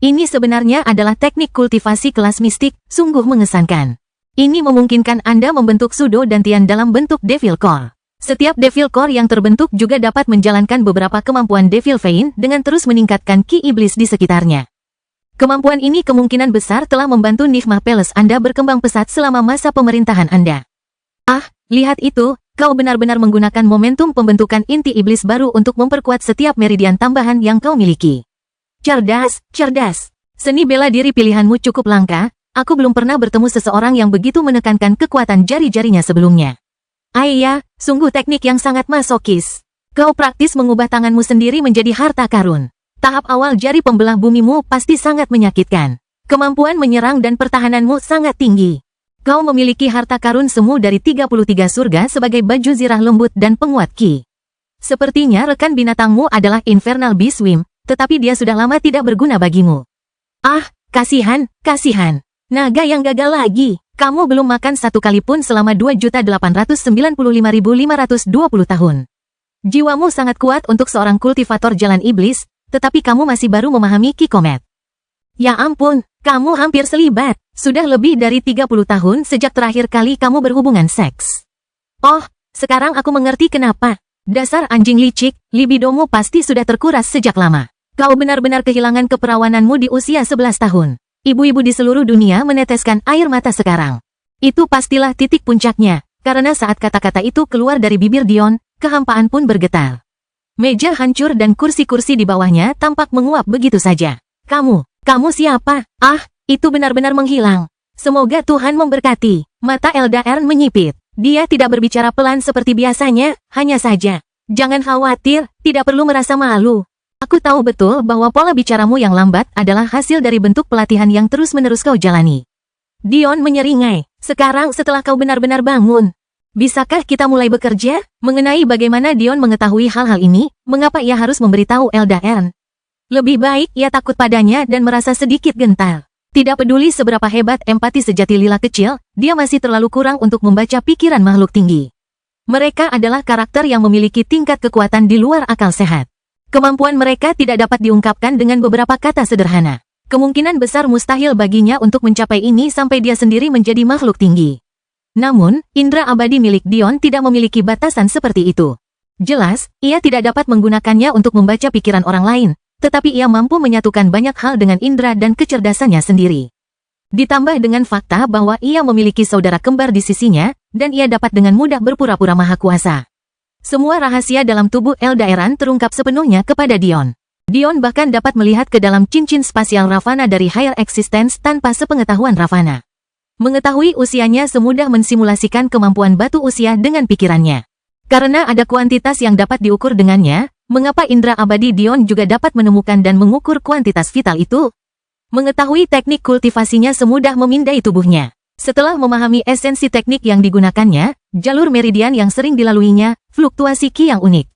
Ini sebenarnya adalah teknik kultivasi kelas mistik, sungguh mengesankan. Ini memungkinkan Anda membentuk Sudo dan Tian dalam bentuk Devil Core. Setiap Devil Core yang terbentuk juga dapat menjalankan beberapa kemampuan Devil Vein dengan terus meningkatkan ki iblis di sekitarnya. Kemampuan ini kemungkinan besar telah membantu Nigma Palace Anda berkembang pesat selama masa pemerintahan Anda. Ah, lihat itu, kau benar-benar menggunakan momentum pembentukan inti iblis baru untuk memperkuat setiap meridian tambahan yang kau miliki. Cerdas, cerdas. Seni bela diri pilihanmu cukup langka, aku belum pernah bertemu seseorang yang begitu menekankan kekuatan jari-jarinya sebelumnya. Ayah, sungguh teknik yang sangat masokis. Kau praktis mengubah tanganmu sendiri menjadi harta karun. Tahap awal jari pembelah bumimu pasti sangat menyakitkan. Kemampuan menyerang dan pertahananmu sangat tinggi. Kau memiliki harta karun semu dari 33 surga sebagai baju zirah lembut dan penguat ki. Sepertinya rekan binatangmu adalah Infernal Beastwim, tetapi dia sudah lama tidak berguna bagimu. Ah, kasihan, kasihan. Naga yang gagal lagi. Kamu belum makan satu kali pun selama 2.895.520 tahun. Jiwamu sangat kuat untuk seorang kultivator jalan iblis, tetapi kamu masih baru memahami Ki Komet. Ya ampun, kamu hampir selibat. Sudah lebih dari 30 tahun sejak terakhir kali kamu berhubungan seks. Oh, sekarang aku mengerti kenapa. Dasar anjing licik, libidomu pasti sudah terkuras sejak lama. Kau benar-benar kehilangan keperawananmu di usia 11 tahun. Ibu-ibu di seluruh dunia meneteskan air mata sekarang. Itu pastilah titik puncaknya, karena saat kata-kata itu keluar dari bibir Dion, kehampaan pun bergetar. Meja hancur dan kursi-kursi di bawahnya tampak menguap begitu saja. Kamu siapa? Ah, itu benar-benar menghilang. Semoga Tuhan memberkati. Mata Eldaern menyipit. Dia tidak berbicara pelan seperti biasanya, hanya saja. Jangan khawatir, tidak perlu merasa malu. Aku tahu betul bahwa pola bicaramu yang lambat adalah hasil dari bentuk pelatihan yang terus-menerus kau jalani. Dion menyeringai. Sekarang setelah kau benar-benar bangun, bisakah kita mulai bekerja? Mengenai bagaimana Dion mengetahui hal-hal ini, mengapa ia harus memberitahu Eldaern? Lebih baik ia takut padanya dan merasa sedikit gentar. Tidak peduli seberapa hebat empati sejati lila kecil, dia masih terlalu kurang untuk membaca pikiran makhluk tinggi. Mereka adalah karakter yang memiliki tingkat kekuatan di luar akal sehat. Kemampuan mereka tidak dapat diungkapkan dengan beberapa kata sederhana. Kemungkinan besar mustahil baginya untuk mencapai ini sampai dia sendiri menjadi makhluk tinggi. Namun, indera abadi milik Dion tidak memiliki batasan seperti itu. Jelas, ia tidak dapat menggunakannya untuk membaca pikiran orang lain, tetapi ia mampu menyatukan banyak hal dengan indera dan kecerdasannya sendiri. Ditambah dengan fakta bahwa ia memiliki saudara kembar di sisinya, dan ia dapat dengan mudah berpura-pura maha kuasa. Semua rahasia dalam tubuh Eldaern terungkap sepenuhnya kepada Dion. Dion bahkan dapat melihat ke dalam cincin spasial Ravana dari Higher Existence tanpa sepengetahuan Ravana. Mengetahui usianya semudah mensimulasikan kemampuan batu usia dengan pikirannya. Karena ada kuantitas yang dapat diukur dengannya, mengapa indera abadi Dion juga dapat menemukan dan mengukur kuantitas vital itu? Mengetahui teknik kultivasinya semudah memindai tubuhnya. Setelah memahami esensi teknik yang digunakannya, jalur meridian yang sering dilaluinya, fluktuasi ki yang unik.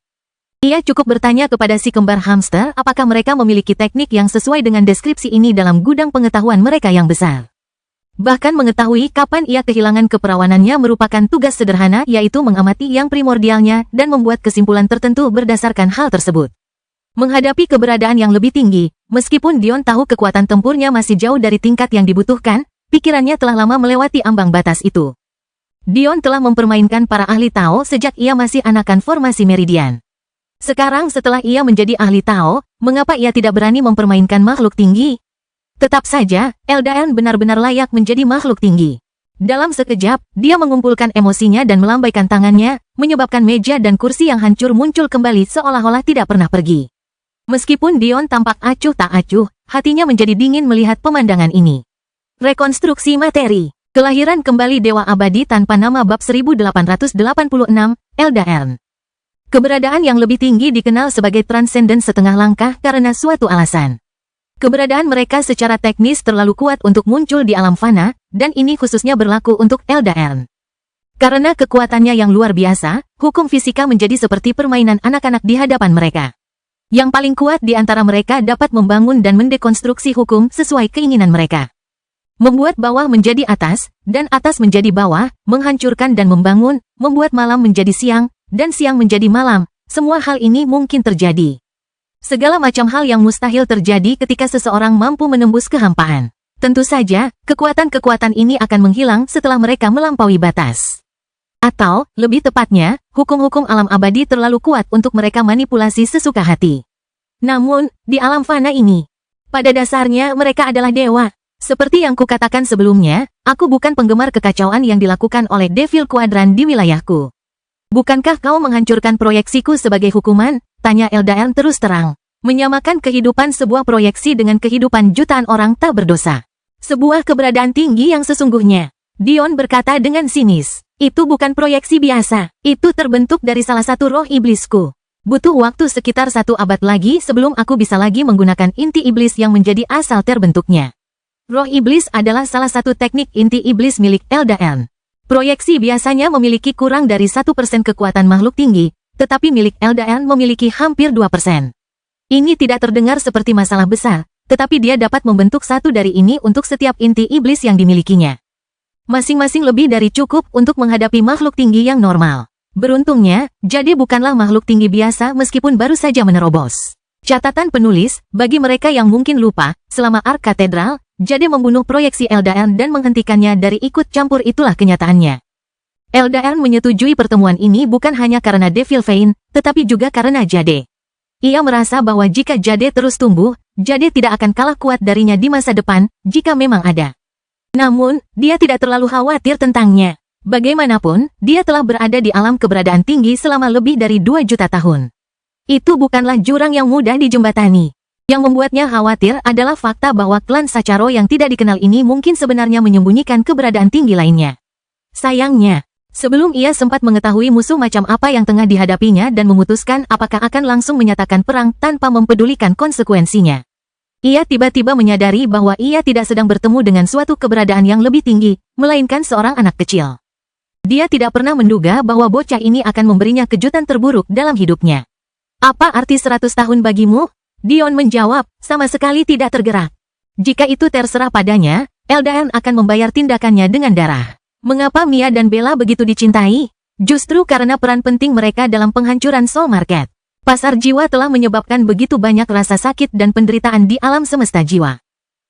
Ia cukup bertanya kepada si kembar hamster apakah mereka memiliki teknik yang sesuai dengan deskripsi ini dalam gudang pengetahuan mereka yang besar. Bahkan mengetahui kapan ia kehilangan keperawanannya merupakan tugas sederhana, yaitu mengamati yang primordialnya dan membuat kesimpulan tertentu berdasarkan hal tersebut. Menghadapi keberadaan yang lebih tinggi, meskipun Dion tahu kekuatan tempurnya masih jauh dari tingkat yang dibutuhkan, pikirannya telah lama melewati ambang batas itu. Dion telah mempermainkan para ahli Tao sejak ia masih anakan formasi meridian. Sekarang setelah ia menjadi ahli Tao, mengapa ia tidak berani mempermainkan makhluk tinggi? Tetap saja, Eldaen benar-benar layak menjadi makhluk tinggi. Dalam sekejap, dia mengumpulkan emosinya dan melambaikan tangannya, menyebabkan meja dan kursi yang hancur muncul kembali seolah-olah tidak pernah pergi. Meskipun Dion tampak acuh tak acuh, hatinya menjadi dingin melihat pemandangan ini. Rekonstruksi materi. Kelahiran kembali Dewa Abadi tanpa nama bab 1886, Eldaen. Keberadaan yang lebih tinggi dikenal sebagai transenden setengah langkah karena suatu alasan. Keberadaan mereka secara teknis terlalu kuat untuk muncul di alam fana, dan ini khususnya berlaku untuk Eldaen. Karena kekuatannya yang luar biasa, hukum fisika menjadi seperti permainan anak-anak di hadapan mereka. Yang paling kuat di antara mereka dapat membangun dan mendekonstruksi hukum sesuai keinginan mereka. Membuat bawah menjadi atas, dan atas menjadi bawah, menghancurkan dan membangun, membuat malam menjadi siang, dan siang menjadi malam, semua hal ini mungkin terjadi. Segala macam hal yang mustahil terjadi ketika seseorang mampu menembus kehampaan. Tentu saja, kekuatan-kekuatan ini akan menghilang setelah mereka melampaui batas. Atau, lebih tepatnya, hukum-hukum alam abadi terlalu kuat untuk mereka manipulasi sesuka hati. Namun, di alam fana ini, pada dasarnya mereka adalah dewa. Seperti yang kukatakan sebelumnya, aku bukan penggemar kekacauan yang dilakukan oleh Devil Quadrant di wilayahku. Bukankah kau menghancurkan proyeksiku sebagai hukuman? Tanya Eldaen terus terang. Menyamakan kehidupan sebuah proyeksi dengan kehidupan jutaan orang tak berdosa. Sebuah keberadaan tinggi yang sesungguhnya. Dion berkata dengan sinis. Itu bukan proyeksi biasa. Itu terbentuk dari salah satu roh iblisku. Butuh waktu sekitar 1 abad lagi sebelum aku bisa lagi menggunakan inti iblis yang menjadi asal terbentuknya. Roh iblis adalah salah satu teknik inti iblis milik Eldaen. Proyeksi biasanya memiliki kurang dari 1% kekuatan makhluk tinggi, tetapi milik Eldaen memiliki hampir 2%. Ini tidak terdengar seperti masalah besar, tetapi dia dapat membentuk satu dari ini untuk setiap inti iblis yang dimilikinya. Masing-masing lebih dari cukup untuk menghadapi makhluk tinggi yang normal. Beruntungnya, Jade bukanlah makhluk tinggi biasa meskipun baru saja menerobos. Catatan penulis, bagi mereka yang mungkin lupa, selama Ark Katedral, Jade membunuh proyeksi Eldaen dan menghentikannya dari ikut campur, itulah kenyataannya. Eldaen menyetujui pertemuan ini bukan hanya karena Devil Vein, tetapi juga karena Jade. Ia merasa bahwa jika Jade terus tumbuh, Jade tidak akan kalah kuat darinya di masa depan, jika memang ada. Namun, dia tidak terlalu khawatir tentangnya. Bagaimanapun, dia telah berada di alam keberadaan tinggi selama lebih dari 2 juta tahun. Itu bukanlah jurang yang mudah dijembatani. Yang membuatnya khawatir adalah fakta bahwa klan Sacharo yang tidak dikenal ini mungkin sebenarnya menyembunyikan keberadaan tinggi lainnya. Sayangnya, sebelum ia sempat mengetahui musuh macam apa yang tengah dihadapinya dan memutuskan apakah akan langsung menyatakan perang tanpa mempedulikan konsekuensinya. Ia tiba-tiba menyadari bahwa ia tidak sedang bertemu dengan suatu keberadaan yang lebih tinggi, melainkan seorang anak kecil. Dia tidak pernah menduga bahwa bocah ini akan memberinya kejutan terburuk dalam hidupnya. Apa arti 100 tahun bagimu? Dion menjawab, sama sekali tidak tergerak. Jika itu terserah padanya, Eldaen akan membayar tindakannya dengan darah. Mengapa Mia dan Bella begitu dicintai? Justru karena peran penting mereka dalam penghancuran Soul Market. Pasar jiwa telah menyebabkan begitu banyak rasa sakit dan penderitaan di alam semesta jiwa.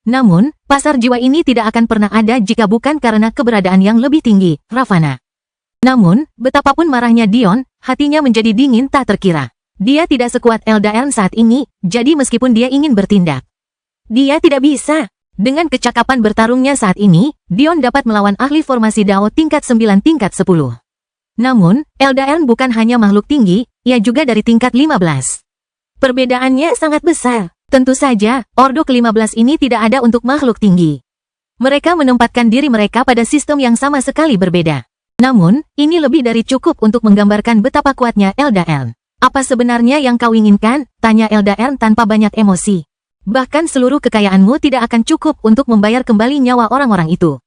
Namun, pasar jiwa ini tidak akan pernah ada jika bukan karena keberadaan yang lebih tinggi, Ravana. Namun, betapapun marahnya Dion, hatinya menjadi dingin tak terkira. Dia tidak sekuat Eldaen saat ini, jadi meskipun dia ingin bertindak, dia tidak bisa. Dengan kecakapan bertarungnya saat ini, Dion dapat melawan ahli formasi Dao tingkat 9 tingkat 10. Namun, Eldaen bukan hanya makhluk tinggi, ia juga dari tingkat 15. Perbedaannya sangat besar. Tentu saja, Ordo ke-15 ini tidak ada untuk makhluk tinggi. Mereka menempatkan diri mereka pada sistem yang sama sekali berbeda. Namun, ini lebih dari cukup untuk menggambarkan betapa kuatnya Eldaen. Apa sebenarnya yang kau inginkan? Tanya Eldaen tanpa banyak emosi. Bahkan seluruh kekayaanmu tidak akan cukup untuk membayar kembali nyawa orang-orang itu.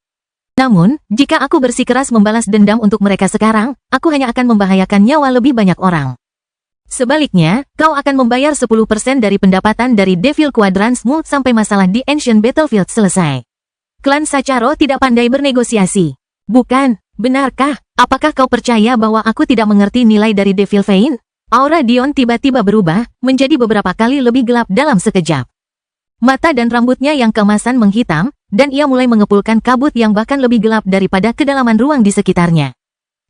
Namun, jika aku bersikeras membalas dendam untuk mereka sekarang, aku hanya akan membahayakan nyawa lebih banyak orang. Sebaliknya, kau akan membayar 10% dari pendapatan dari Devil Quadrantsmu sampai masalah di Ancient Battlefield selesai. Klan Sacharo tidak pandai bernegosiasi. Bukan, benarkah? Apakah kau percaya bahwa aku tidak mengerti nilai dari Devil Vein? Aura Dion tiba-tiba berubah, menjadi beberapa kali lebih gelap dalam sekejap. Mata dan rambutnya yang keemasan menghitam, dan ia mulai mengepulkan kabut yang bahkan lebih gelap daripada kedalaman ruang di sekitarnya.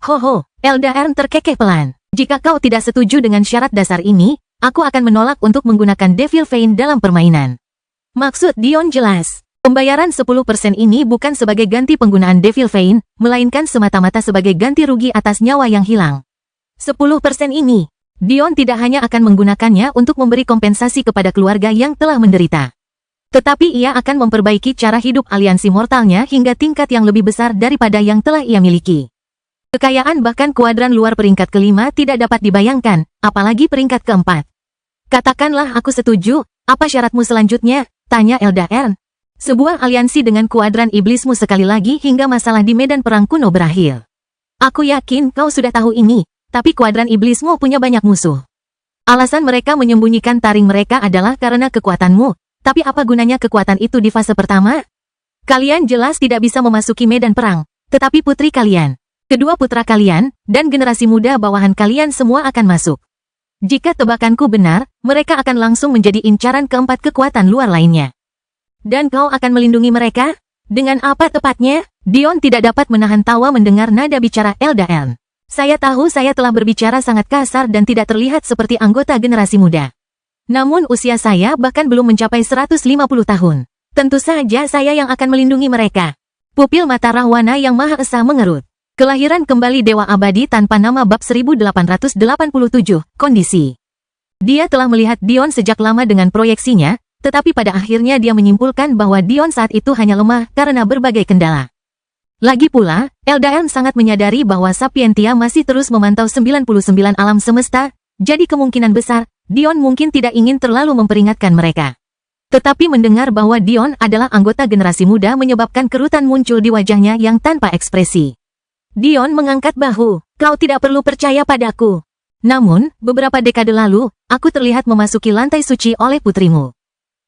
Hoho, Eldaern terkekeh pelan. Jika kau tidak setuju dengan syarat dasar ini, aku akan menolak untuk menggunakan Devil Vein dalam permainan. Maksud Dion jelas. Pembayaran 10% ini bukan sebagai ganti penggunaan Devil Vein, melainkan semata-mata sebagai ganti rugi atas nyawa yang hilang. 10% ini, Dion tidak hanya akan menggunakannya untuk memberi kompensasi kepada keluarga yang telah menderita. Tetapi ia akan memperbaiki cara hidup aliansi mortalnya hingga tingkat yang lebih besar daripada yang telah ia miliki. Kekayaan bahkan kuadran luar peringkat kelima tidak dapat dibayangkan, apalagi peringkat keempat. Katakanlah aku setuju, apa syaratmu selanjutnya? Tanya Eldaern. Sebuah aliansi dengan kuadran iblismu sekali lagi hingga masalah di medan perang kuno berakhir. Aku yakin kau sudah tahu ini, tapi kuadran iblismu punya banyak musuh. Alasan mereka menyembunyikan taring mereka adalah karena kekuatanmu, tapi apa gunanya kekuatan itu di fase pertama? Kalian jelas tidak bisa memasuki medan perang, tetapi putri kalian, kedua putra kalian, dan generasi muda bawahan kalian semua akan masuk. Jika tebakanku benar, mereka akan langsung menjadi incaran keempat kekuatan luar lainnya. Dan kau akan melindungi mereka? Dengan apa tepatnya? Dion tidak dapat menahan tawa mendengar nada bicara Eldaern. Saya tahu saya telah berbicara sangat kasar dan tidak terlihat seperti anggota generasi muda. Namun usia saya bahkan belum mencapai 150 tahun. Tentu saja saya yang akan melindungi mereka. Pupil mata Rahwana yang Maha Esa mengerut. Kelahiran kembali Dewa Abadi tanpa nama bab 1887, kondisi. Dia telah melihat Dion sejak lama dengan proyeksinya, tetapi pada akhirnya dia menyimpulkan bahwa Dion saat itu hanya lemah karena berbagai kendala. Lagi pula, Eldaern sangat menyadari bahwa Sapientia masih terus memantau 99 alam semesta, jadi kemungkinan besar, Dion mungkin tidak ingin terlalu memperingatkan mereka. Tetapi mendengar bahwa Dion adalah anggota generasi muda menyebabkan kerutan muncul di wajahnya yang tanpa ekspresi. Dion mengangkat bahu, kau tidak perlu percaya padaku. Namun, beberapa dekade lalu, aku terlihat memasuki lantai suci oleh putrimu.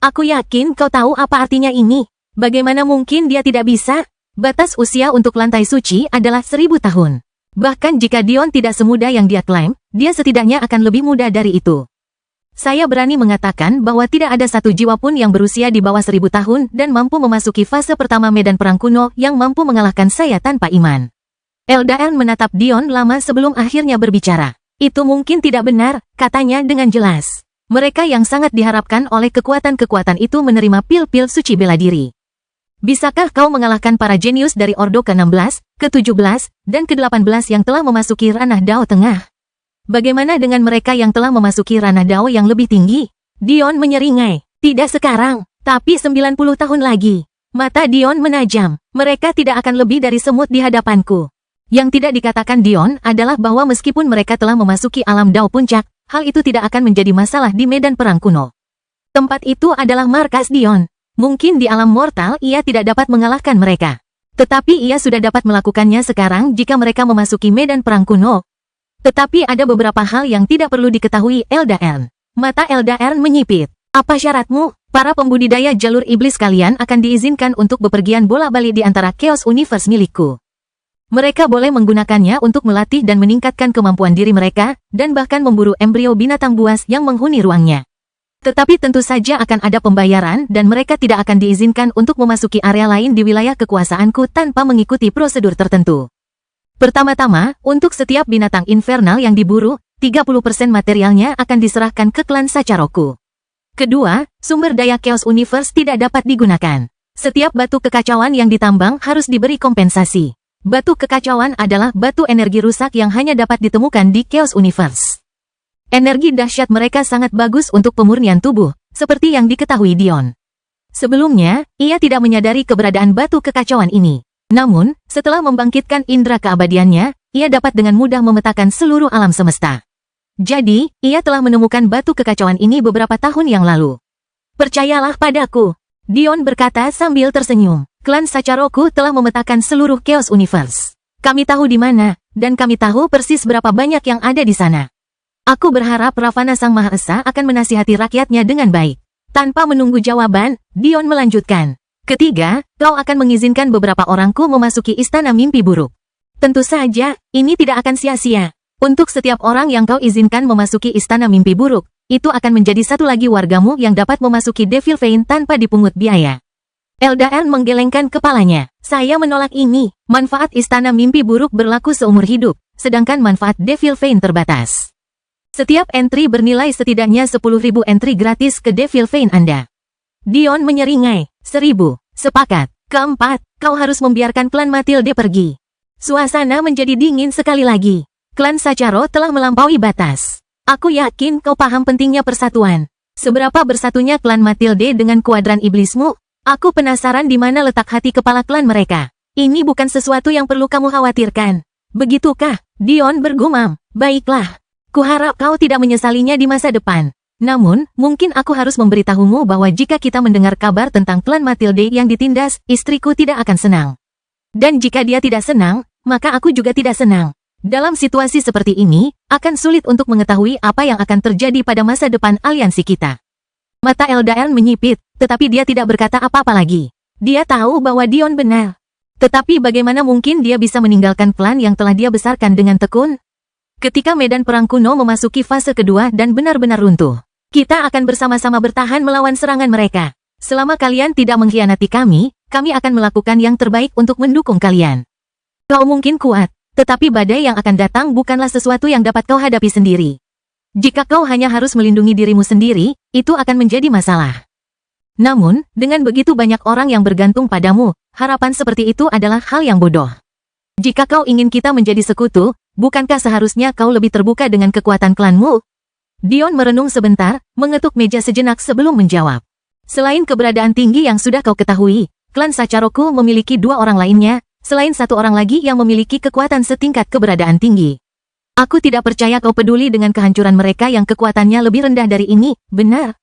Aku yakin kau tahu apa artinya ini. Bagaimana mungkin dia tidak bisa? Batas usia untuk lantai suci adalah 1000 tahun. Bahkan jika Dion tidak semuda yang dia klaim, dia setidaknya akan lebih muda dari itu. Saya berani mengatakan bahwa tidak ada satu jiwa pun yang berusia di bawah 1000 tahun dan mampu memasuki fase pertama medan perang kuno yang mampu mengalahkan saya tanpa iman. Eldaern menatap Dion lama sebelum akhirnya berbicara. Itu mungkin tidak benar, katanya dengan jelas. Mereka yang sangat diharapkan oleh kekuatan-kekuatan itu menerima pil-pil suci bela diri. Bisakah kau mengalahkan para jenius dari Ordo ke-16, ke-17, dan ke-18 yang telah memasuki ranah Dao Tengah? Bagaimana dengan mereka yang telah memasuki ranah Dao yang lebih tinggi? Dion menyeringai. Tidak sekarang, tapi 90 tahun lagi. Mata Dion menajam. Mereka tidak akan lebih dari semut di hadapanku. Yang tidak dikatakan Dion adalah bahwa meskipun mereka telah memasuki alam Dao Puncak, hal itu tidak akan menjadi masalah di medan perang kuno. Tempat itu adalah markas Dion. Mungkin di alam mortal ia tidak dapat mengalahkan mereka. Tetapi ia sudah dapat melakukannya sekarang jika mereka memasuki medan perang kuno. Tetapi ada beberapa hal yang tidak perlu diketahui Eldaern. Mata Eldaern menyipit. Apa syaratmu? Para pembudidaya jalur iblis kalian akan diizinkan untuk bepergian bolak-balik di antara Chaos Universe milikku. Mereka boleh menggunakannya untuk melatih dan meningkatkan kemampuan diri mereka, dan bahkan memburu embrio binatang buas yang menghuni ruangnya. Tetapi tentu saja akan ada pembayaran dan mereka tidak akan diizinkan untuk memasuki area lain di wilayah kekuasaanku tanpa mengikuti prosedur tertentu. Pertama-tama, untuk setiap binatang infernal yang diburu, 30% materialnya akan diserahkan ke klan Sacharoku. Kedua, sumber daya Chaos Universe tidak dapat digunakan. Setiap batu kekacauan yang ditambang harus diberi kompensasi. Batu kekacauan adalah batu energi rusak yang hanya dapat ditemukan di Chaos Universe. Energi dahsyat mereka sangat bagus untuk pemurnian tubuh, seperti yang diketahui Dion. Sebelumnya, ia tidak menyadari keberadaan batu kekacauan ini. Namun, setelah membangkitkan indera keabadiannya, ia dapat dengan mudah memetakan seluruh alam semesta. Jadi, ia telah menemukan batu kekacauan ini beberapa tahun yang lalu. Percayalah padaku. Dion berkata sambil tersenyum. Klan Sacharoku telah memetakan seluruh Chaos Universe. Kami tahu di mana, dan kami tahu persis berapa banyak yang ada di sana. Aku berharap Ravana Sang Maha Esa akan menasihati rakyatnya dengan baik. Tanpa menunggu jawaban, Dion melanjutkan. Ketiga, kau akan mengizinkan beberapa orangku memasuki istana mimpi buruk. Tentu saja, ini tidak akan sia-sia. Untuk setiap orang yang kau izinkan memasuki istana mimpi buruk, itu akan menjadi satu lagi wargamu yang dapat memasuki Devil Vein tanpa dipungut biaya. Eldaen menggelengkan kepalanya. Saya menolak ini. Manfaat istana mimpi buruk berlaku seumur hidup, sedangkan manfaat Devil Vein terbatas. Setiap entry bernilai setidaknya 10.000 entry gratis ke Devil Vein Anda. Dion menyeringai. 1000. Sepakat. Keempat, kau harus membiarkan klan Matilde pergi. Suasana menjadi dingin sekali lagi. Klan Sacharo telah melampaui batas. Aku yakin kau paham pentingnya persatuan. Seberapa bersatunya klan Matilde dengan kuadran iblismu? Aku penasaran di mana letak hati kepala klan mereka. Ini bukan sesuatu yang perlu kamu khawatirkan. Begitukah? Dion bergumam. Baiklah. Kuharap kau tidak menyesalinya di masa depan. Namun, mungkin aku harus memberitahumu bahwa jika kita mendengar kabar tentang klan Matilde yang ditindas, istriku tidak akan senang. Dan jika dia tidak senang, maka aku juga tidak senang. Dalam situasi seperti ini, akan sulit untuk mengetahui apa yang akan terjadi pada masa depan aliansi kita. Mata Eldaen menyipit, tetapi dia tidak berkata apa-apa lagi. Dia tahu bahwa Dion benar. Tetapi bagaimana mungkin dia bisa meninggalkan klan yang telah dia besarkan dengan tekun? Ketika medan perang kuno memasuki fase kedua dan benar-benar runtuh, kita akan bersama-sama bertahan melawan serangan mereka. Selama kalian tidak mengkhianati kami akan melakukan yang terbaik untuk mendukung kalian. Kau mungkin kuat, tetapi badai yang akan datang bukanlah sesuatu yang dapat kau hadapi sendiri. Jika kau hanya harus melindungi dirimu sendiri, itu akan menjadi masalah. Namun, dengan begitu banyak orang yang bergantung padamu, harapan seperti itu adalah hal yang bodoh. Jika kau ingin kita menjadi sekutu, bukankah seharusnya kau lebih terbuka dengan kekuatan klanmu? Dion merenung sebentar, mengetuk meja sejenak sebelum menjawab. Selain keberadaan tinggi yang sudah kau ketahui, klan Sacharoku memiliki 2 orang lainnya, selain 1 orang lagi yang memiliki kekuatan setingkat keberadaan tinggi. Aku tidak percaya kau peduli dengan kehancuran mereka yang kekuatannya lebih rendah dari ini, benar?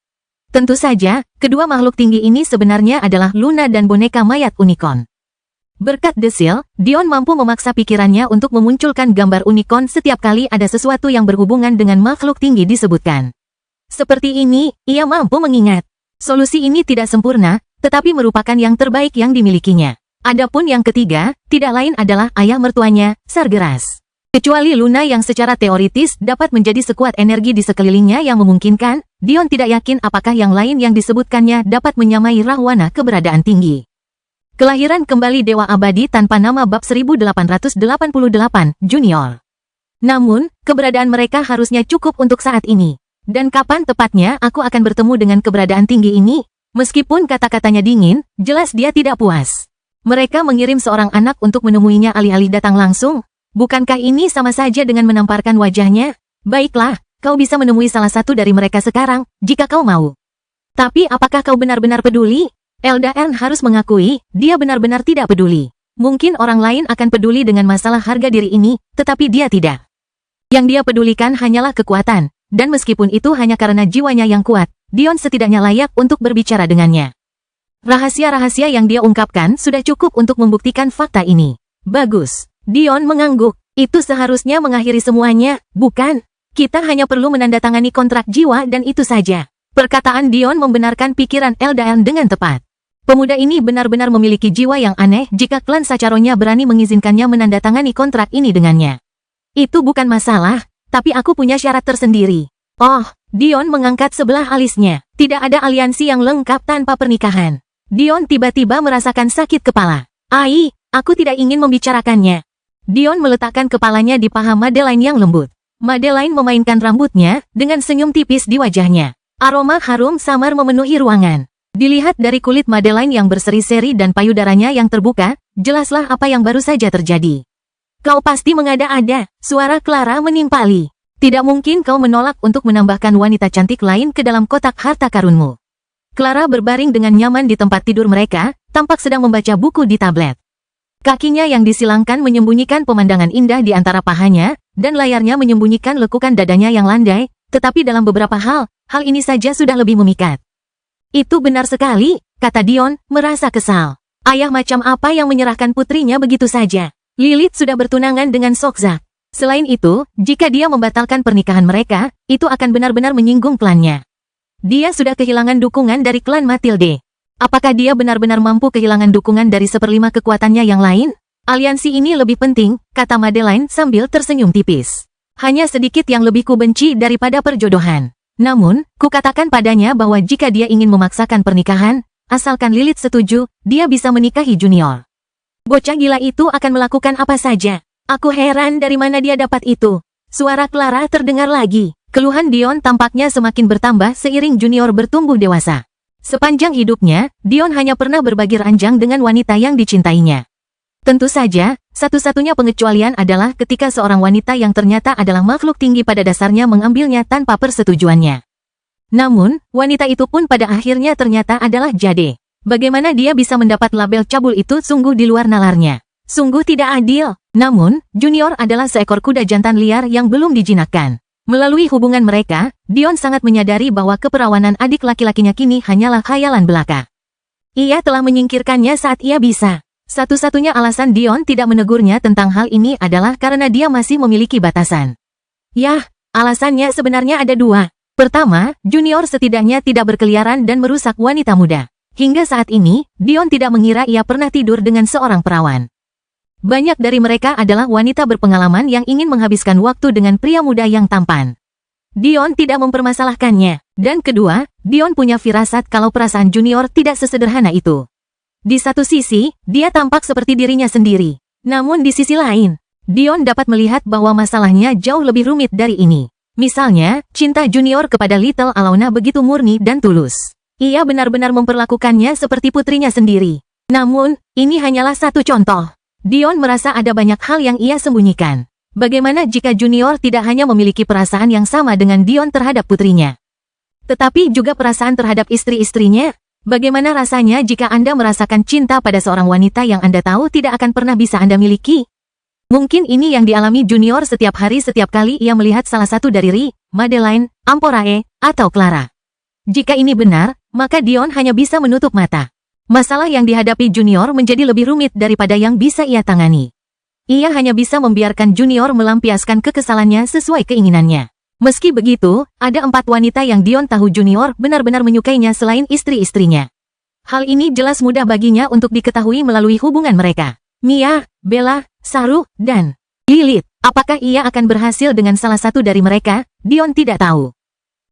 Tentu saja, kedua makhluk tinggi ini sebenarnya adalah Luna dan boneka mayat unicorn. Berkat desil, Dion mampu memaksa pikirannya untuk memunculkan gambar unicorn setiap kali ada sesuatu yang berhubungan dengan makhluk tinggi disebutkan. Seperti ini, ia mampu mengingat. Solusi ini tidak sempurna, tetapi merupakan yang terbaik yang dimilikinya. Adapun yang ketiga, tidak lain adalah ayah mertuanya, Sargeras. Kecuali Luna yang secara teoritis dapat menjadi sekuat energi di sekelilingnya yang memungkinkan, Dion tidak yakin apakah yang lain yang disebutkannya dapat menyamai Rahwana keberadaan tinggi. Kelahiran kembali Dewa Abadi tanpa nama bab 1888, Junior. Namun, keberadaan mereka harusnya cukup untuk saat ini. Dan kapan tepatnya aku akan bertemu dengan keberadaan tinggi ini? Meskipun kata-katanya dingin, jelas dia tidak puas. Mereka mengirim seorang anak untuk menemuinya alih-alih datang langsung. Bukankah ini sama saja dengan menamparkan wajahnya? Baiklah, kau bisa menemui salah satu dari mereka sekarang, jika kau mau. Tapi apakah kau benar-benar peduli? Eldaen harus mengakui, dia benar-benar tidak peduli. Mungkin orang lain akan peduli dengan masalah harga diri ini, tetapi dia tidak. Yang dia pedulikan hanyalah kekuatan, dan meskipun itu hanya karena jiwanya yang kuat, Dion setidaknya layak untuk berbicara dengannya. Rahasia-rahasia yang dia ungkapkan sudah cukup untuk membuktikan fakta ini. Bagus. Dion mengangguk. Itu seharusnya mengakhiri semuanya, bukan? Kita hanya perlu menandatangani kontrak jiwa dan itu saja. Perkataan Dion membenarkan pikiran Eldaen dengan tepat. Pemuda ini benar-benar memiliki jiwa yang aneh jika klan Sacharonya berani mengizinkannya menandatangani kontrak ini dengannya. Itu bukan masalah, tapi aku punya syarat tersendiri. Oh, Dion mengangkat sebelah alisnya. Tidak ada aliansi yang lengkap tanpa pernikahan. Dion tiba-tiba merasakan sakit kepala. Ai, aku tidak ingin membicarakannya. Dion meletakkan kepalanya di paha Madeline yang lembut. Madeline memainkan rambutnya dengan senyum tipis di wajahnya. Aroma harum samar memenuhi ruangan. Dilihat dari kulit Madeline yang berseri-seri dan payudaranya yang terbuka, jelaslah apa yang baru saja terjadi. Kau pasti mengada-ada, suara Clara menimpali. Tidak mungkin kau menolak untuk menambahkan wanita cantik lain ke dalam kotak harta karunmu. Clara berbaring dengan nyaman di tempat tidur mereka, tampak sedang membaca buku di tablet. Kakinya yang disilangkan menyembunyikan pemandangan indah di antara pahanya, dan layarnya menyembunyikan lekukan dadanya yang landai, tetapi dalam beberapa hal ini saja sudah lebih memikat. Itu benar sekali, kata Dion, merasa kesal. Ayah macam apa yang menyerahkan putrinya begitu saja? Lilith sudah bertunangan dengan Sokzak. Selain itu, jika dia membatalkan pernikahan mereka, itu akan benar-benar menyinggung klannya. Dia sudah kehilangan dukungan dari klan Matilde. Apakah dia benar-benar mampu kehilangan dukungan dari 1/5 kekuatannya yang lain? Aliansi ini lebih penting, kata Madeline sambil tersenyum tipis. Hanya sedikit yang lebih kubenci daripada perjodohan. Namun, kukatakan padanya bahwa jika dia ingin memaksakan pernikahan, asalkan Lilith setuju, dia bisa menikahi Junior. Bocah gila itu akan melakukan apa saja. Aku heran dari mana dia dapat itu. Suara Clara terdengar lagi. Keluhan Dion tampaknya semakin bertambah seiring Junior bertumbuh dewasa. Sepanjang hidupnya, Dion hanya pernah berbagi ranjang dengan wanita yang dicintainya. Tentu saja, satu-satunya pengecualian adalah ketika seorang wanita yang ternyata adalah makhluk tinggi pada dasarnya mengambilnya tanpa persetujuannya. Namun, wanita itu pun pada akhirnya ternyata adalah Jade. Bagaimana dia bisa mendapat label cabul itu sungguh di luar nalarnya. Sungguh tidak adil. Namun, Junior adalah seekor kuda jantan liar yang belum dijinakkan. Melalui hubungan mereka, Dion sangat menyadari bahwa keperawanan adik laki-lakinya kini hanyalah khayalan belaka. Ia telah menyingkirkannya saat ia bisa. Satu-satunya alasan Dion tidak menegurnya tentang hal ini adalah karena dia masih memiliki batasan. Yah, alasannya sebenarnya ada dua. Pertama, Junior setidaknya tidak berkeliaran dan merusak wanita muda. Hingga saat ini, Dion tidak mengira ia pernah tidur dengan seorang perawan. Banyak dari mereka adalah wanita berpengalaman yang ingin menghabiskan waktu dengan pria muda yang tampan. Dion tidak mempermasalahkannya. Dan kedua, Dion punya firasat kalau perasaan Junior tidak sesederhana itu. Di satu sisi, dia tampak seperti dirinya sendiri. Namun di sisi lain, Dion dapat melihat bahwa masalahnya jauh lebih rumit dari ini. Misalnya, cinta Junior kepada Little Alona begitu murni dan tulus. Ia benar-benar memperlakukannya seperti putrinya sendiri. Namun, ini hanyalah satu contoh. Dion merasa ada banyak hal yang ia sembunyikan. Bagaimana jika Junior tidak hanya memiliki perasaan yang sama dengan Dion terhadap putrinya, tetapi juga perasaan terhadap istri-istrinya? Bagaimana rasanya jika Anda merasakan cinta pada seorang wanita yang Anda tahu tidak akan pernah bisa Anda miliki? Mungkin ini yang dialami Junior setiap hari setiap kali ia melihat salah satu dari Ri, Madeline, Amporae, atau Clara. Jika ini benar, maka Dion hanya bisa menutup mata. Masalah yang dihadapi Junior menjadi lebih rumit daripada yang bisa ia tangani. Ia hanya bisa membiarkan Junior melampiaskan kekesalannya sesuai keinginannya. Meski begitu, ada 4 wanita yang Dion tahu Junior benar-benar menyukainya selain istri-istrinya. Hal ini jelas mudah baginya untuk diketahui melalui hubungan mereka. Mia, Bella, Saru, dan Lilith. Apakah ia akan berhasil dengan salah satu dari mereka? Dion tidak tahu.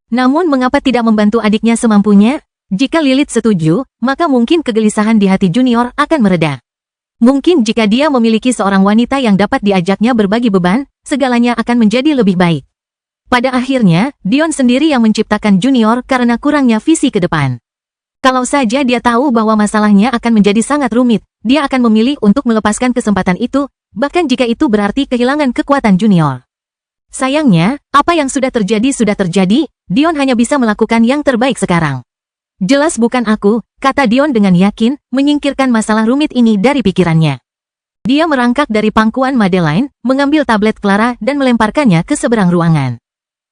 Namun mengapa tidak membantu adiknya semampunya? Jika Lilith setuju, maka mungkin kegelisahan di hati Junior akan mereda. Mungkin jika dia memiliki seorang wanita yang dapat diajaknya berbagi beban, segalanya akan menjadi lebih baik. Pada akhirnya, Dion sendiri yang menciptakan Junior karena kurangnya visi ke depan. Kalau saja dia tahu bahwa masalahnya akan menjadi sangat rumit, dia akan memilih untuk melepaskan kesempatan itu, bahkan jika itu berarti kehilangan kekuatan Junior. Sayangnya, apa yang sudah terjadi, Dion hanya bisa melakukan yang terbaik sekarang. Jelas bukan aku, kata Dion dengan yakin, menyingkirkan masalah rumit ini dari pikirannya. Dia merangkak dari pangkuan Madeline, mengambil tablet Clara dan melemparkannya ke seberang ruangan.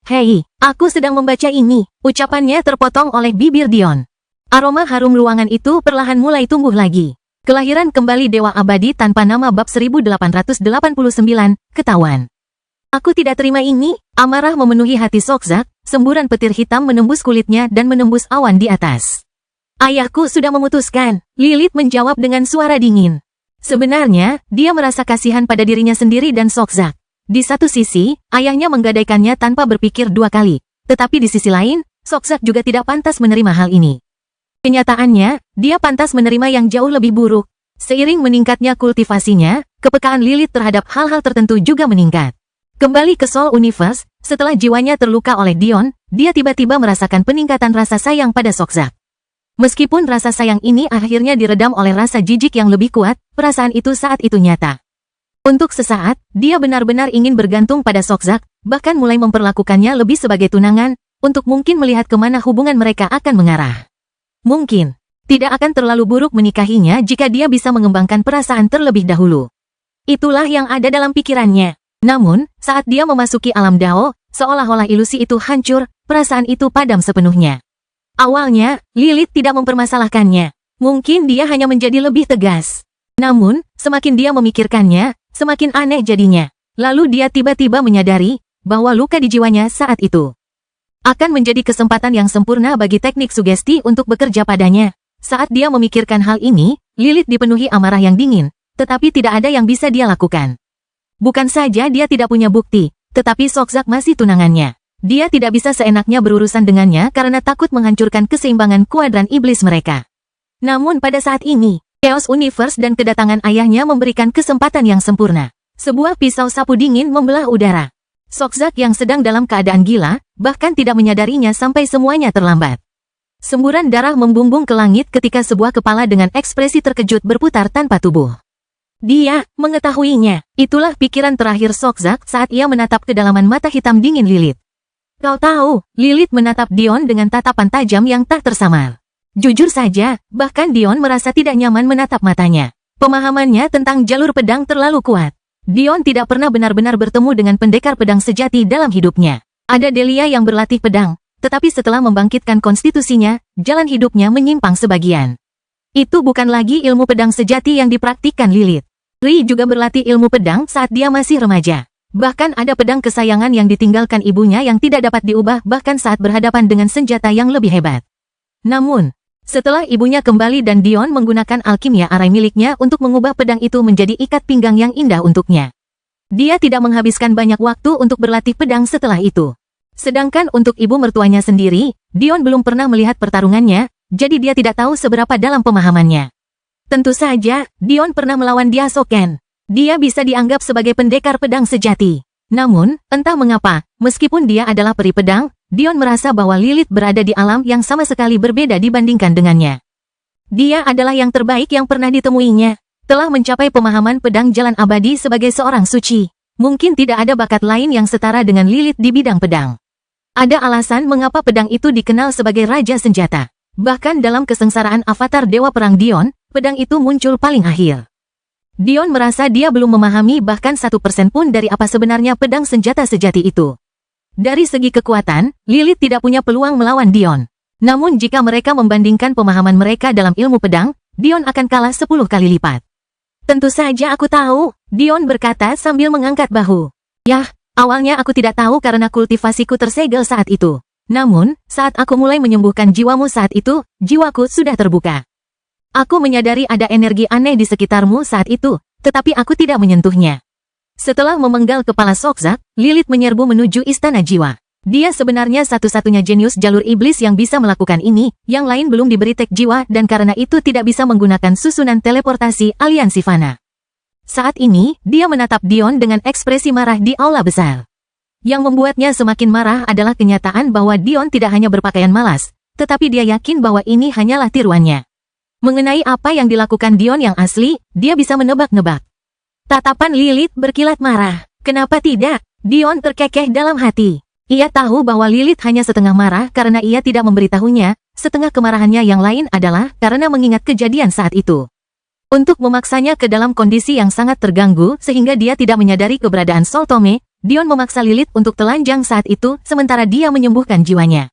Hei, aku sedang membaca ini, ucapannya terpotong oleh bibir Dion. Aroma harum ruangan itu perlahan mulai tumbuh lagi. Kelahiran kembali Dewa Abadi tanpa nama bab 1889, ketahuan. Aku tidak terima ini, amarah memenuhi hati Sokzak, semburan petir hitam menembus kulitnya dan menembus awan di atas. Ayahku sudah memutuskan, Lilith menjawab dengan suara dingin. Sebenarnya, dia merasa kasihan pada dirinya sendiri dan Sokzak. Di satu sisi, ayahnya menggadaikannya tanpa berpikir 2 kali. Tetapi di sisi lain, Sokzak juga tidak pantas menerima hal ini. Kenyataannya, dia pantas menerima yang jauh lebih buruk. Seiring meningkatnya kultivasinya, kepekaan Lilith terhadap hal-hal tertentu juga meningkat. Kembali ke Soul Universe, setelah jiwanya terluka oleh Dion, dia tiba-tiba merasakan peningkatan rasa sayang pada Sokzak. Meskipun rasa sayang ini akhirnya diredam oleh rasa jijik yang lebih kuat, perasaan itu saat itu nyata. Untuk sesaat, dia benar-benar ingin bergantung pada Sokzak, bahkan mulai memperlakukannya lebih sebagai tunangan, untuk mungkin melihat kemana hubungan mereka akan mengarah. Mungkin, tidak akan terlalu buruk menikahinya jika dia bisa mengembangkan perasaan terlebih dahulu. Itulah yang ada dalam pikirannya. Namun, saat dia memasuki alam Dao, seolah-olah ilusi itu hancur, perasaan itu padam sepenuhnya. Awalnya, Lilith tidak mempermasalahkannya. Mungkin dia hanya menjadi lebih tegas. Namun, semakin dia memikirkannya, semakin aneh jadinya. Lalu dia tiba-tiba menyadari bahwa luka di jiwanya saat itu akan menjadi kesempatan yang sempurna bagi teknik sugesti untuk bekerja padanya. Saat dia memikirkan hal ini, Lilith dipenuhi amarah yang dingin, tetapi tidak ada yang bisa dia lakukan. Bukan saja dia tidak punya bukti, tetapi Sokzak masih tunangannya. Dia tidak bisa seenaknya berurusan dengannya karena takut menghancurkan keseimbangan kuadran iblis mereka. Namun pada saat ini, Chaos Universe dan kedatangan ayahnya memberikan kesempatan yang sempurna. Sebuah pisau sapu dingin membelah udara. Sokzak yang sedang dalam keadaan gila, bahkan tidak menyadarinya sampai semuanya terlambat. Semburan darah membumbung ke langit ketika sebuah kepala dengan ekspresi terkejut berputar tanpa tubuh. Dia mengetahuinya. Itulah pikiran terakhir Sokzak saat ia menatap kedalaman mata hitam dingin Lilith. Kau tahu, Lilith menatap Dion dengan tatapan tajam yang tak tersamar. Jujur saja, bahkan Dion merasa tidak nyaman menatap matanya. Pemahamannya tentang jalur pedang terlalu kuat. Dion tidak pernah benar-benar bertemu dengan pendekar pedang sejati dalam hidupnya. Ada Delia yang berlatih pedang, tetapi setelah membangkitkan konstitusinya, jalan hidupnya menyimpang sebagian. Itu bukan lagi ilmu pedang sejati yang dipraktikkan Lilith. Ri juga berlatih ilmu pedang saat dia masih remaja. Bahkan ada pedang kesayangan yang ditinggalkan ibunya yang tidak dapat diubah bahkan saat berhadapan dengan senjata yang lebih hebat. Namun, setelah ibunya kembali dan Dion menggunakan alkimia arai miliknya untuk mengubah pedang itu menjadi ikat pinggang yang indah untuknya. Dia tidak menghabiskan banyak waktu untuk berlatih pedang setelah itu. Sedangkan untuk ibu mertuanya sendiri, Dion belum pernah melihat pertarungannya, jadi dia tidak tahu seberapa dalam pemahamannya. Tentu saja, Dion pernah melawan Dia Soken. Dia bisa dianggap sebagai pendekar pedang sejati. Namun, entah mengapa, meskipun dia adalah peri pedang, Dion merasa bahwa Lilith berada di alam yang sama sekali berbeda dibandingkan dengannya. Dia adalah yang terbaik yang pernah ditemuinya. Telah mencapai pemahaman pedang jalan abadi sebagai seorang suci. Mungkin tidak ada bakat lain yang setara dengan Lilith di bidang pedang. Ada alasan mengapa pedang itu dikenal sebagai raja senjata. Bahkan dalam kesengsaraan avatar Dewa Perang Dion, pedang itu muncul paling akhir. Dion merasa dia belum memahami bahkan 1% pun dari apa sebenarnya pedang senjata sejati itu. Dari segi kekuatan, Lilith tidak punya peluang melawan Dion. Namun jika mereka membandingkan pemahaman mereka dalam ilmu pedang, Dion akan kalah 10 kali lipat. Tentu saja aku tahu, Dion berkata sambil mengangkat bahu. Yah, awalnya aku tidak tahu karena kultivasiku tersegel saat itu. Namun, saat aku mulai menyembuhkan jiwamu saat itu, jiwaku sudah terbuka. Aku menyadari ada energi aneh di sekitarmu saat itu, tetapi aku tidak menyentuhnya. Setelah memenggal kepala Sokzak, Lilith menyerbu menuju istana jiwa. Dia sebenarnya satu-satunya jenius jalur iblis yang bisa melakukan ini, yang lain belum diberi tek jiwa dan karena itu tidak bisa menggunakan susunan teleportasi aliansi Fana. Saat ini, dia menatap Dion dengan ekspresi marah di aula besar. Yang membuatnya semakin marah adalah kenyataan bahwa Dion tidak hanya berpakaian malas, tetapi dia yakin bahwa ini hanyalah tiruannya. Mengenai apa yang dilakukan Dion yang asli, dia bisa menebak-nebak. Tatapan Lilith berkilat marah. Kenapa tidak? Dion terkekeh dalam hati. Ia tahu bahwa Lilith hanya setengah marah karena ia tidak memberitahunya, setengah kemarahannya yang lain adalah karena mengingat kejadian saat itu. Untuk memaksanya ke dalam kondisi yang sangat terganggu sehingga dia tidak menyadari keberadaan Sol Tome, Dion memaksa Lilith untuk telanjang saat itu sementara dia menyembuhkan jiwanya.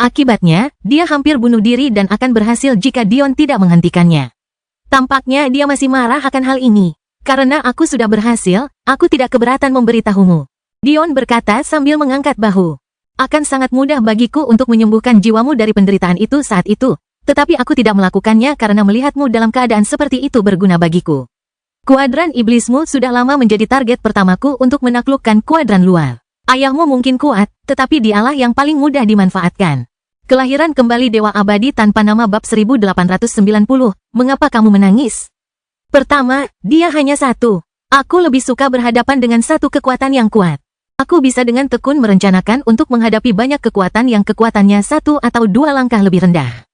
Akibatnya, dia hampir bunuh diri dan akan berhasil jika Dion tidak menghentikannya. Tampaknya dia masih marah akan hal ini. Karena aku sudah berhasil, aku tidak keberatan memberitahumu. Dion berkata sambil mengangkat bahu. Akan sangat mudah bagiku untuk menyembuhkan jiwamu dari penderitaan itu saat itu, tetapi aku tidak melakukannya karena melihatmu dalam keadaan seperti itu berguna bagiku. Kuadran iblismu sudah lama menjadi target pertamaku untuk menaklukkan kuadran luar. Ayahmu mungkin kuat, tetapi dialah yang paling mudah dimanfaatkan. Kelahiran kembali Dewa Abadi tanpa nama bab 1890, mengapa kamu menangis? Pertama, dia hanya satu. Aku lebih suka berhadapan dengan satu kekuatan yang kuat. Aku bisa dengan tekun merencanakan untuk menghadapi banyak kekuatan yang kekuatannya 1 atau 2 langkah lebih rendah.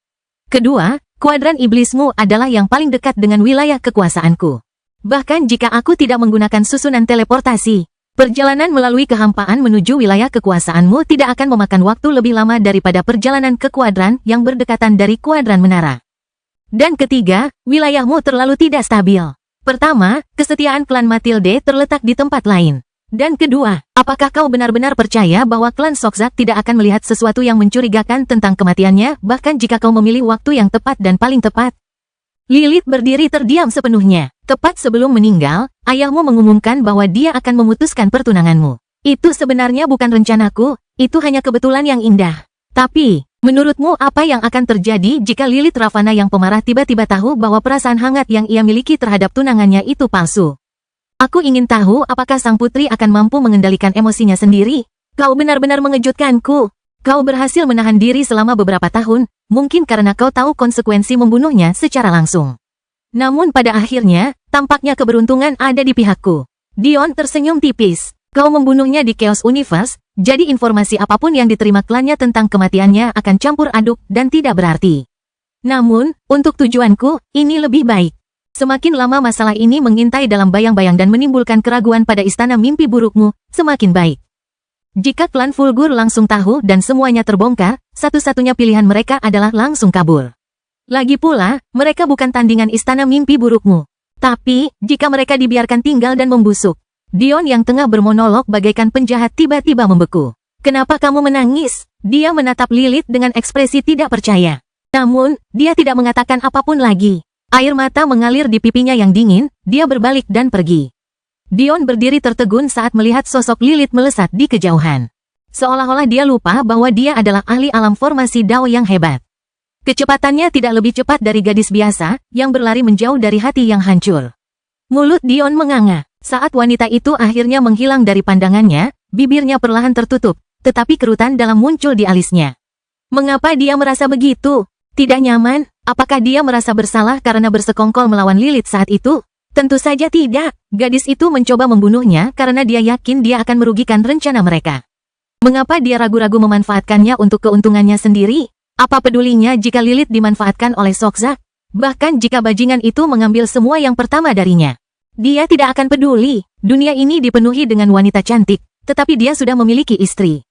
Kedua, kuadran iblismu adalah yang paling dekat dengan wilayah kekuasaanku. Bahkan jika aku tidak menggunakan susunan teleportasi, perjalanan melalui kehampaan menuju wilayah kekuasaanmu tidak akan memakan waktu lebih lama daripada perjalanan ke kuadran yang berdekatan dari kuadran menara. Dan ketiga, wilayahmu terlalu tidak stabil. Pertama, kesetiaan klan Matilde terletak di tempat lain. Dan kedua, apakah kau benar-benar percaya bahwa klan Sokzak tidak akan melihat sesuatu yang mencurigakan tentang kematiannya, bahkan jika kau memilih waktu yang tepat dan paling tepat? Lilith berdiri terdiam sepenuhnya. Tepat sebelum meninggal, ayahmu mengumumkan bahwa dia akan memutuskan pertunanganmu. Itu sebenarnya bukan rencanaku, itu hanya kebetulan yang indah. Tapi, menurutmu apa yang akan terjadi jika Lilith Ravana yang pemarah tiba-tiba tahu bahwa perasaan hangat yang ia miliki terhadap tunangannya itu palsu? Aku ingin tahu apakah sang putri akan mampu mengendalikan emosinya sendiri. Kau benar-benar mengejutkanku. Kau berhasil menahan diri selama beberapa tahun, mungkin karena kau tahu konsekuensi membunuhnya secara langsung. Namun pada akhirnya, tampaknya keberuntungan ada di pihakku. Dion tersenyum tipis. Kau membunuhnya di Chaos Universe, jadi informasi apapun yang diterima klannya tentang kematiannya akan campur aduk dan tidak berarti. Namun, untuk tujuanku, ini lebih baik. Semakin lama masalah ini mengintai dalam bayang-bayang dan menimbulkan keraguan pada istana mimpi burukmu, semakin baik. Jika klan Fulgur langsung tahu dan semuanya terbongkar, satu-satunya pilihan mereka adalah langsung kabur. Lagi pula, mereka bukan tandingan istana mimpi burukmu. Tapi, jika mereka dibiarkan tinggal dan membusuk, Dion yang tengah bermonolog bagaikan penjahat tiba-tiba membeku. Kenapa kamu menangis? Dia menatap Lilith dengan ekspresi tidak percaya. Namun, dia tidak mengatakan apapun lagi. Air mata mengalir di pipinya yang dingin, dia berbalik dan pergi. Dion berdiri tertegun saat melihat sosok Lilith melesat di kejauhan. Seolah-olah dia lupa bahwa dia adalah ahli alam formasi Dao yang hebat. Kecepatannya tidak lebih cepat dari gadis biasa, yang berlari menjauh dari hati yang hancur. Mulut Dion menganga. Saat wanita itu akhirnya menghilang dari pandangannya, bibirnya perlahan tertutup, tetapi kerutan dalam muncul di alisnya. Mengapa dia merasa begitu? Tidak nyaman? Apakah dia merasa bersalah karena bersekongkol melawan Lilith saat itu? Tentu saja tidak. Gadis itu mencoba membunuhnya karena dia yakin dia akan merugikan rencana mereka. Mengapa dia ragu-ragu memanfaatkannya untuk keuntungannya sendiri? Apa pedulinya jika Lilith dimanfaatkan oleh Sokzak? Bahkan jika bajingan itu mengambil semua yang pertama darinya. Dia tidak akan peduli. Dunia ini dipenuhi dengan wanita cantik, tetapi dia sudah memiliki istri.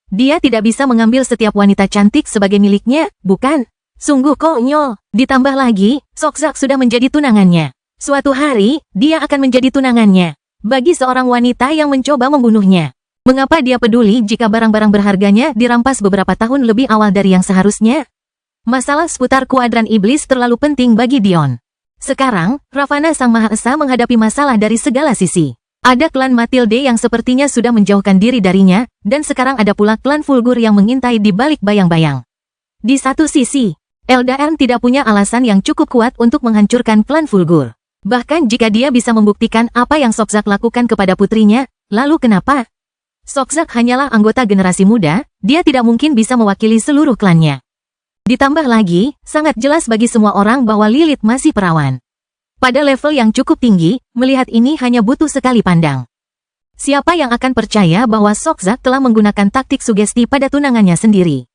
Dia tidak bisa mengambil setiap wanita cantik sebagai miliknya, bukan? Sungguh konyol. Ditambah lagi, Sokzak sudah menjadi tunangannya. Suatu hari, dia akan menjadi tunangannya. Bagi seorang wanita yang mencoba membunuhnya. Mengapa dia peduli jika barang-barang berharganya dirampas beberapa tahun lebih awal dari yang seharusnya? Masalah seputar kuadran iblis terlalu penting bagi Dion. Sekarang, Ravana Sang Maha Esa menghadapi masalah dari segala sisi. Ada klan Matilde yang sepertinya sudah menjauhkan diri darinya, dan sekarang ada pula klan Fulgur yang mengintai di balik bayang-bayang. Di satu sisi, Eldaern tidak punya alasan yang cukup kuat untuk menghancurkan klan Fulgur. Bahkan jika dia bisa membuktikan apa yang Sokzak lakukan kepada putrinya, lalu kenapa? Sokzak hanyalah anggota generasi muda, dia tidak mungkin bisa mewakili seluruh klannya. Ditambah lagi, sangat jelas bagi semua orang bahwa Lilith masih perawan. Pada level yang cukup tinggi, melihat ini hanya butuh sekali pandang. Siapa yang akan percaya bahwa Sokzak telah menggunakan taktik sugesti pada tunangannya sendiri?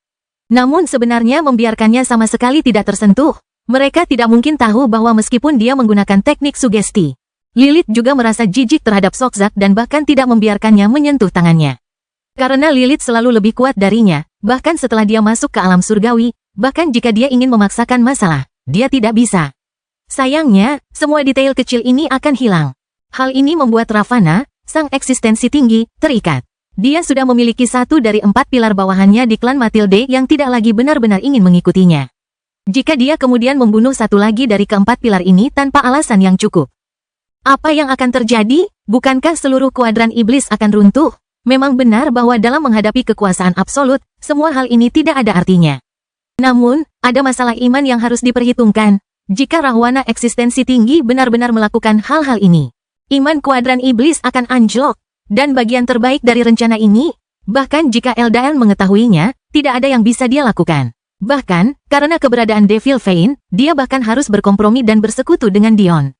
Namun sebenarnya membiarkannya sama sekali tidak tersentuh. Mereka tidak mungkin tahu bahwa meskipun dia menggunakan teknik sugesti, Lilith juga merasa jijik terhadap Sokzak dan bahkan tidak membiarkannya menyentuh tangannya. Karena Lilith selalu lebih kuat darinya, bahkan setelah dia masuk ke alam surgawi, bahkan jika dia ingin memaksakan masalah, dia tidak bisa. Sayangnya, semua detail kecil ini akan hilang. Hal ini membuat Ravana, sang eksistensi tinggi, terikat. Dia sudah memiliki satu dari 4 pilar bawahannya di klan Matilde yang tidak lagi benar-benar ingin mengikutinya. Jika dia kemudian membunuh satu lagi dari keempat pilar ini tanpa alasan yang cukup, apa yang akan terjadi? Bukankah seluruh kuadran iblis akan runtuh? Memang benar bahwa dalam menghadapi kekuasaan absolut, semua hal ini tidak ada artinya. Namun, ada masalah iman yang harus diperhitungkan. Jika Rahwana eksistensi tinggi benar-benar melakukan hal-hal ini, iman kuadran iblis akan anjlok. Dan bagian terbaik dari rencana ini, bahkan jika Eldaern mengetahuinya, tidak ada yang bisa dia lakukan. Bahkan, karena keberadaan Devil Vane, dia bahkan harus berkompromi dan bersekutu dengan Dion.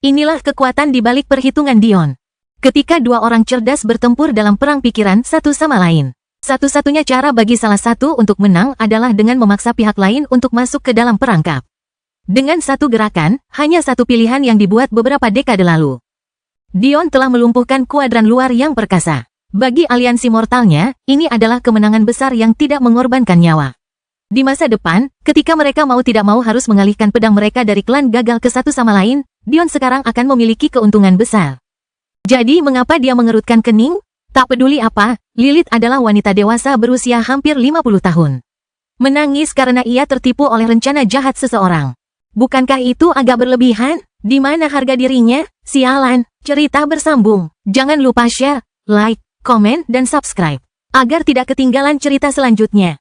Inilah kekuatan di balik perhitungan Dion. Ketika dua orang cerdas bertempur dalam perang pikiran satu sama lain, satu-satunya cara bagi salah satu untuk menang adalah dengan memaksa pihak lain untuk masuk ke dalam perangkap. Dengan satu gerakan, hanya satu pilihan yang dibuat beberapa dekade lalu. Dion telah melumpuhkan kuadran luar yang perkasa. Bagi aliansi mortalnya, ini adalah kemenangan besar yang tidak mengorbankan nyawa. Di masa depan, ketika mereka mau tidak mau harus mengalihkan pedang mereka dari klan gagal ke satu sama lain, Dion sekarang akan memiliki keuntungan besar. Jadi mengapa dia mengerutkan kening? Tak peduli apa, Lilith adalah wanita dewasa berusia hampir 50 tahun. Menangis karena ia tertipu oleh rencana jahat seseorang. Bukankah itu agak berlebihan? Di mana harga dirinya? Sialan, cerita bersambung. Jangan lupa share, like, komen, dan subscribe. Agar tidak ketinggalan cerita selanjutnya.